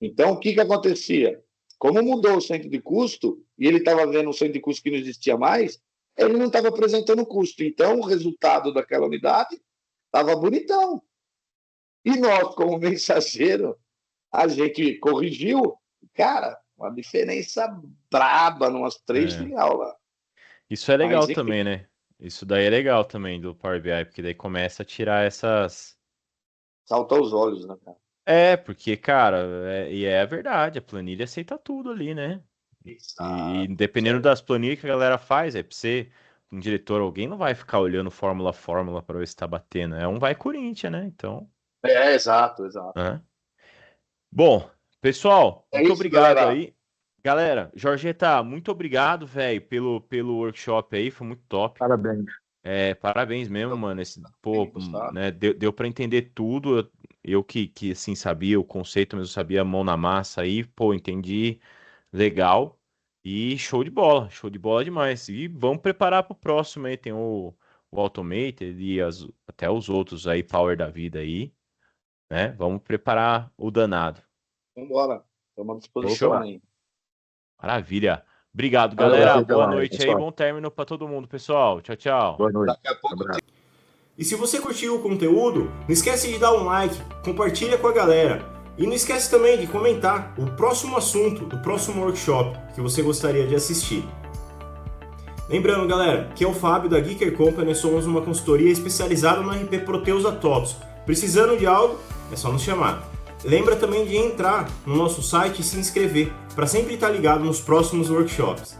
Então, o que acontecia? Como mudou o centro de custo, e ele estava vendo um centro de custo que não existia mais, ele não estava apresentando custo. Então, o resultado daquela unidade estava bonitão. E nós, como mensageiro, a gente corrigiu, cara, uma diferença braba numas 3 filial lá. Isso é legal também, né? Isso daí é legal também do Power BI, porque daí começa a tirar essas... Salta aos olhos, né, cara? Porque, cara, e é a verdade, a planilha aceita tudo ali, né? E dependendo das planilhas que a galera faz, pra você, um diretor, alguém não vai ficar olhando fórmula a fórmula para ver se tá batendo. É um vai Corinthians, né? Então. Exato. Bom, pessoal, muito isso, obrigado galera. aí. Galera, Jorgeta, muito obrigado, velho, pelo workshop aí, foi muito top. Parabéns. Parabéns mesmo, mano. Né, deu para entender tudo. Eu que assim sabia o conceito, mas eu sabia a mão na massa aí, entendi. Legal. E show de bola demais. E vamos preparar para o próximo aí. Tem o Automated e até os outros aí, Power da vida aí, né? Vamos preparar o danado. Vamos embora. Estamos à disposição aí. Maravilha. Obrigado, galera. Boa noite aí. Bom término para todo mundo, pessoal. Tchau, tchau. Boa noite. Daqui a pouco E se você curtiu o conteúdo, não esquece de dar um like, compartilha com a galera. E não esquece também de comentar o próximo assunto do próximo workshop que você gostaria de assistir. Lembrando, galera, que é o Fábio da Geeker Company, somos uma consultoria especializada no RP Proteus da TOTOS. Precisando de algo, é só nos chamar. Lembra também de entrar no nosso site e se inscrever, para sempre estar ligado nos próximos workshops.